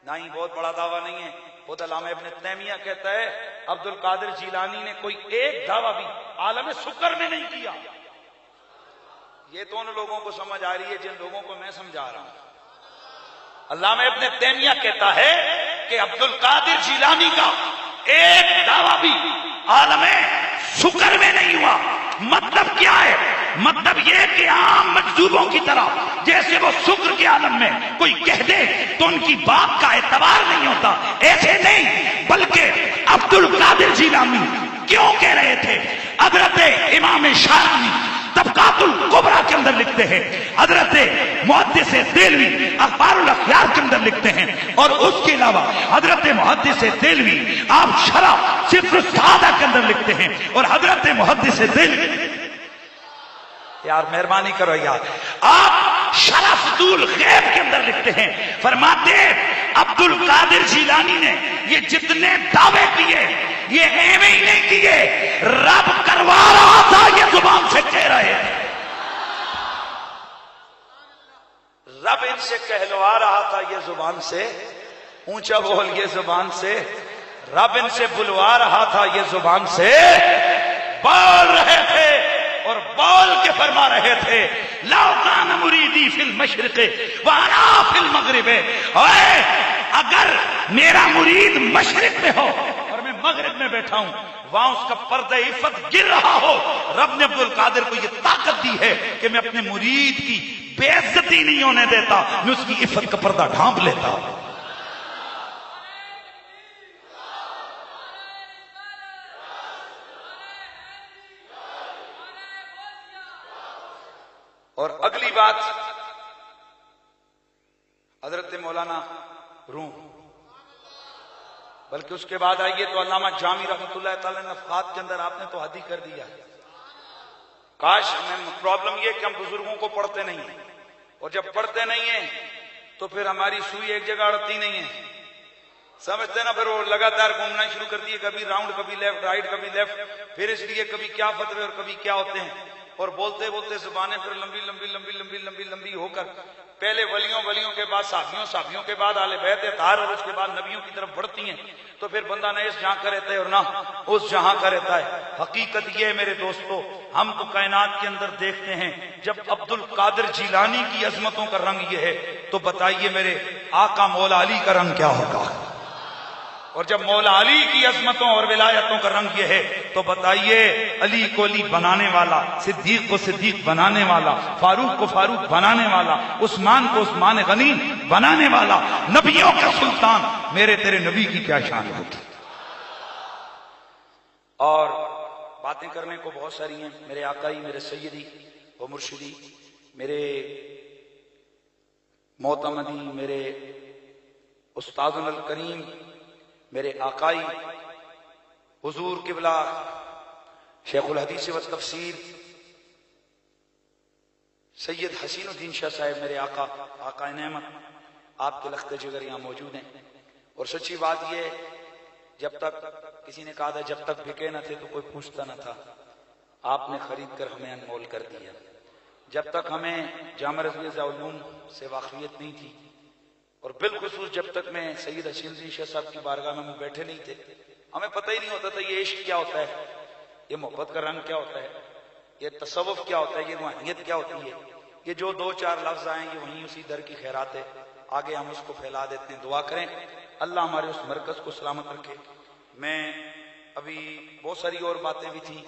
نہیں، بہت بڑا دعویٰ نہیں ہے. خود علامہ ابن تیمیہ کہتا ہے عبد القادر جیلانی نے کوئی ایک دعویٰ بھی عالم سکر میں نہیں کیا. یہ تو ان لوگوں کو سمجھ آ رہی ہے جن لوگوں کو میں سمجھا رہا ہوں. علامہ ابن تیمیہ کہتا ہے کہ عبد القادر جیلانی کا ایک دعویٰ بھی عالم سکر میں نہیں ہوا. مطلب کیا ہے؟ مطلب یہ کہ عام مجذوبوں کی طرح جیسے وہ سکر کے عالم میں کوئی کہہ دے تو ان کی بات کا اعتبار نہیں ہوتا، ایسے نہیں، بلکہ عبد القادر جیلانی کیوں کہہ رہے تھے؟ حضرت امام شاعرانی طبقات الکبریٰ کے اندر لکھتے ہیں، حضرت محدث دہلوی اخبار الاخیار کے اندر لکھتے ہیں، اور اس کے علاوہ حضرت محدث دہلوی آپ شرح صفر السعادہ کے اندر لکھتے ہیں، اور حضرت محدث دہلوی یار مہربانی کرو یار، آپ شرح فتول غیب کے اندر لکھتے ہیں، فرماتے ہیں عبد القادر جیلانی نے یہ جتنے دعوے کیے یہ ایویں ہی نہیں کیے، رب کروا رہا تھا، یہ زبان سے کہہ رہے ہیں. رب ان سے کہلوا رہا تھا، یہ زبان سے اونچا بول، یہ زبان سے رب ان سے بلوا رہا تھا، یہ زبان سے بول رہے تھے. اور بول کے فرما رہے تھے لو کان مریدی فی المشرق وانا فی المغرب، اگر میرا مرید مشرق میں ہو اور میں مغرب میں بیٹھا ہوں، وہاں اس کا پردہ عفت گر رہا ہو، رب نے عبد القادر کو یہ طاقت دی ہے کہ میں اپنے مرید کی بے عزتی نہیں ہونے دیتا، میں اس کی عفت کا پردہ ڈھانپ لیتا. اور اگلی بات حضرت مولانا روم، بلکہ اس کے بعد آئیے تو علامہ جامی رحمۃ اللہ تعالی نے نفحات کے اندر آپ نے تو حد ہی کر دیا. کاش ہمیں پرابلم یہ کہ ہم بزرگوں کو پڑھتے نہیں ہیں، اور جب پڑھتے نہیں ہیں تو پھر ہماری سوئی ایک جگہ اڑتی نہیں ہے، سمجھتے نا، پھر وہ لگاتار گھومنا شروع کرتی ہے، کبھی راؤنڈ کبھی لیفٹ رائٹ کبھی لیفٹ، پھر اس لیے کبھی کیا فتوے اور کبھی کیا ہوتے ہیں، اور بولتے بولتے زبانیں پھر لمبی لمبی لمبی لمبی لمبی لمبی ہو کر پہلے ولیوں کے بعد صحابیوں کے بعد اہل بیت اطہار اور اس کے بعد نبیوں کی طرف بڑھتی ہیں، تو پھر بندہ نہ اس جہاں کا رہتا ہے اور نہ اس جہاں کا رہتا ہے. حقیقت یہ ہے میرے دوستو، ہم تو کائنات کے اندر دیکھتے ہیں جب عبد القادر جیلانی کی عظمتوں کا رنگ یہ ہے تو بتائیے میرے آقا مولا علی کا رنگ کیا ہوگا؟ اور جب مولا علی کی عظمتوں اور ولایتوں کا رنگ یہ ہے تو بتائیے علی کو علی بنانے والا، صدیق کو صدیق بنانے والا، فاروق کو فاروق بنانے والا، عثمان کو عثمان غنی بنانے والا، نبیوں کا سلطان میرے تیرے نبی کی کیا شان ہوگی؟ اور باتیں کرنے کو بہت ساری ہیں. میرے آقائی، میرے سیدی و مرشدی، میرے معتمدی، میرے استاد الکریم، میرے آقائی حضور قبلہ شیخ الحدیث و تفسیر سید حسین الدین شاہ صاحب، میرے آقا نعمت، آپ کے لخت جگر یہاں موجود ہیں. اور سچی بات یہ، جب تک کسی نے کہا تھا جب تک بکے نہ تھے تو کوئی پوچھتا نہ تھا، آپ نے خرید کر ہمیں انمول کر دیا. جب تک ہمیں جامع رضویہ علوم سے واقفیت نہیں تھی، اور بالخصوص جب تک میں سید حسین الدین شاہ صاحب کی بارگاہ میں بیٹھے نہیں تھے، ہمیں پتہ ہی نہیں ہوتا تھا یہ عشق کیا ہوتا ہے، یہ محبت کا رنگ کیا ہوتا ہے، یہ تصوف کیا ہوتا ہے، یہ روحانیت کیا ہوتی ہے. یہ جو دو چار لفظ آئیں یہ وہیں اسی در کی خیرات ہے، آگے ہم اس کو پھیلا دیتے ہیں. دعا کریں اللہ ہمارے اس مرکز کو سلامت رکھے. میں ابھی بہت ساری اور باتیں بھی تھیں،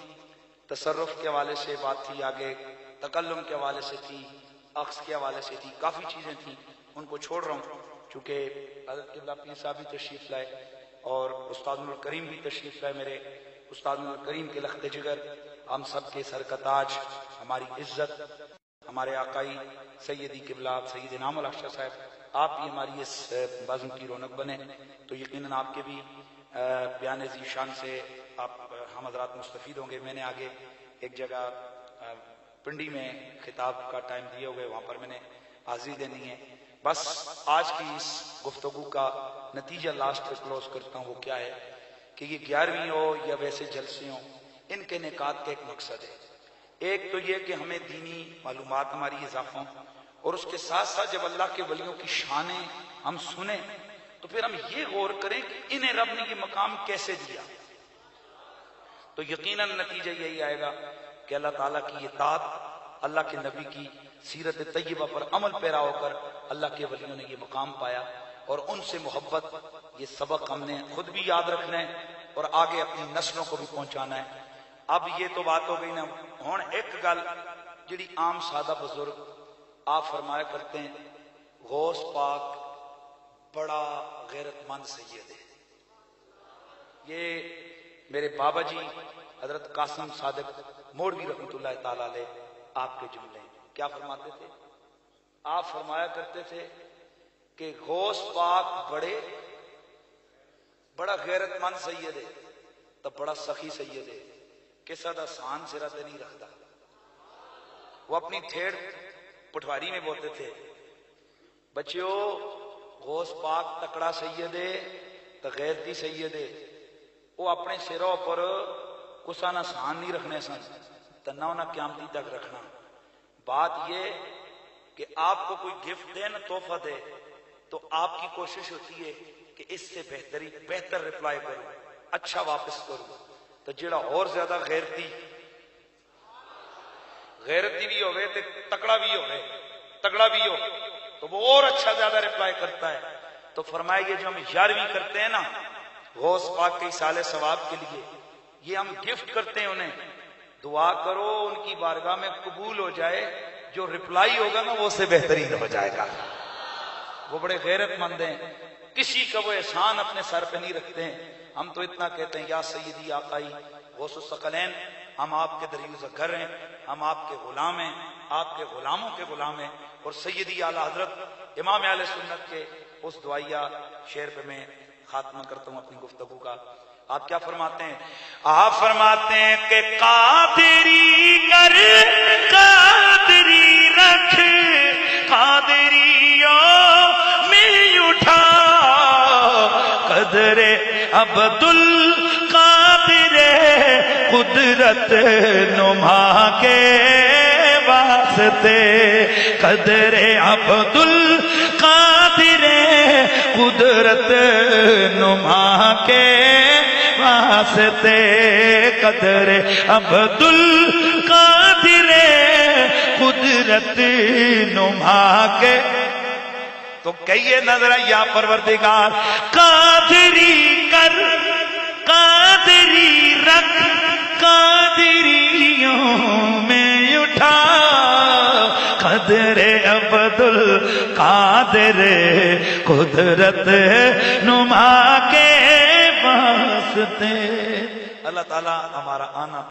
تصرف کے حوالے سے بات تھی، آگے تکلم کے حوالے سے تھی، عکس کے حوالے سے تھی، کافی چیزیں تھیں، ان کو چھوڑ رہا ہوں چونکہ حضرت قبلہ پیر صاحب بھی تشریف لائے اور استاد الکریم بھی تشریف لائے. میرے استاد الکریم کے لخت جگر، ہم سب کے سر کا تاج، ہماری عزت، ہمارے آقائی سیدی قبلہ سید انعام الحق شاہ صاحب، آپ بھی ہماری اس بازم کی رونق بنے تو یقیناً آپ کے بھی بیان ذی شان سے ہم حضرات مستفید ہوں گے. میں نے آگے ایک جگہ پنڈی میں خطاب کا ٹائم دیے ہوئے، وہاں پر میں نے حاضری دینی ہے. بس آج کی اس گفتگو کا نتیجہ لاسٹ پہ کلوز کرتا ہوں، وہ کیا ہے کہ یہ 11ویں ہو یا ویسے جلسے ہوں، ان کے انعقاد کا ایک مقصد ہے. ایک تو یہ کہ ہمیں دینی معلومات ہماری اضافہ ہوں، اور اس کے ساتھ ساتھ جب اللہ کے ولیوں کی شانیں ہم سنیں تو پھر ہم یہ غور کریں کہ انہیں رب نے یہ مقام کیسے دیا. تو یقیناً نتیجہ یہی آئے گا کہ اللہ تعالیٰ کی اطاعت، اللہ کے نبی کی سیرت طیبہ پر عمل پیرا ہو کر اللہ کے ولیوں نے یہ مقام پایا، اور ان سے محبت، یہ سبق ہم نے خود بھی یاد رکھنا ہے اور آگے اپنی نسلوں کو بھی پہنچانا ہے. اب یہ تو بات ہو گئی نا، ہن ایک گل جڑی عام سادہ بزرگ آپ فرمایا کرتے ہیں، غوث پاک بڑا غیرت مند سید ہے. یہ میرے بابا جی حضرت قاسم صادق موڑوی رحمۃ اللہ تعالی علیہ آپ کے جملے کیا فرماتے تھے؟ آپ فرمایا کرتے تھے کہ غوث پاک بڑا غیرت مند سید ہے تو بڑا سخی سید ہے، کسا دا سان سرا تے نہیں رکھتا. وہ اپنی تھیڑ پٹواری میں بولتے تھے، بچیو غوث پاک تکڑا سید ہے تو غیرتی سید ہے، وہ اپنے سروں پر کسا نہ سان نہیں رکھنے سن تنہ نہ قیامتی تک رکھنا. بات یہ کہ آپ کو کوئی گفٹ دے نہ تحفہ دے تو آپ کی کوشش ہوتی ہے کہ اس سے بہتر رپلائی کروں، اچھا واپس کروں. تو جڑا اور زیادہ غیرتی بھی ہوئے تے تکڑا بھی ہو تو وہ اور اچھا زیادہ رپلائی کرتا ہے. تو فرمایا یہ جو ہم 11ویں کرتے ہیں نا غوث پاک کے اصالہ ثواب کے لیے، یہ ہم گفٹ کرتے ہیں انہیں. دعا کرو ان کی بارگاہ میں قبول ہو جائے، جو رپلائی ہوگا نا وہ سے بہترین ہو جائے گا. وہ بڑے غیرت مند ہیں، کسی کا وہ احسان اپنے سر پہ نہیں رکھتے ہیں. ہم تو اتنا کہتے ہیں یا سیدی آقائی غوث الثقلین ہم آپ کے دریوزہ گر ہیں، ہم آپ کے غلام ہیں، آپ کے غلاموں کے غلام ہیں۔ اور سیدی اعلیٰ حضرت امام اہل سنت کے اس دعائیہ شعر پہ میں خاتمہ کرتا ہوں اپنی گفتگو کا۔ آپ کیا فرماتے ہیں؟ آپ فرماتے ہیں کہ قادری کر قادری رکھ قادریوں میں اٹھا قدر عبد القادر قدرت نما کے واسطے قدر عبد القادر قدرت نما کے واسطے قدر عبد القادر قدرت نما کے۔ تو کہیے نظر یا پروردگار قادری کر قادری رکھ قادریوں میں اٹھا قدر عبد القادر قدرت نما کے واسطے۔ اللہ تعالیٰ ہمارا آنا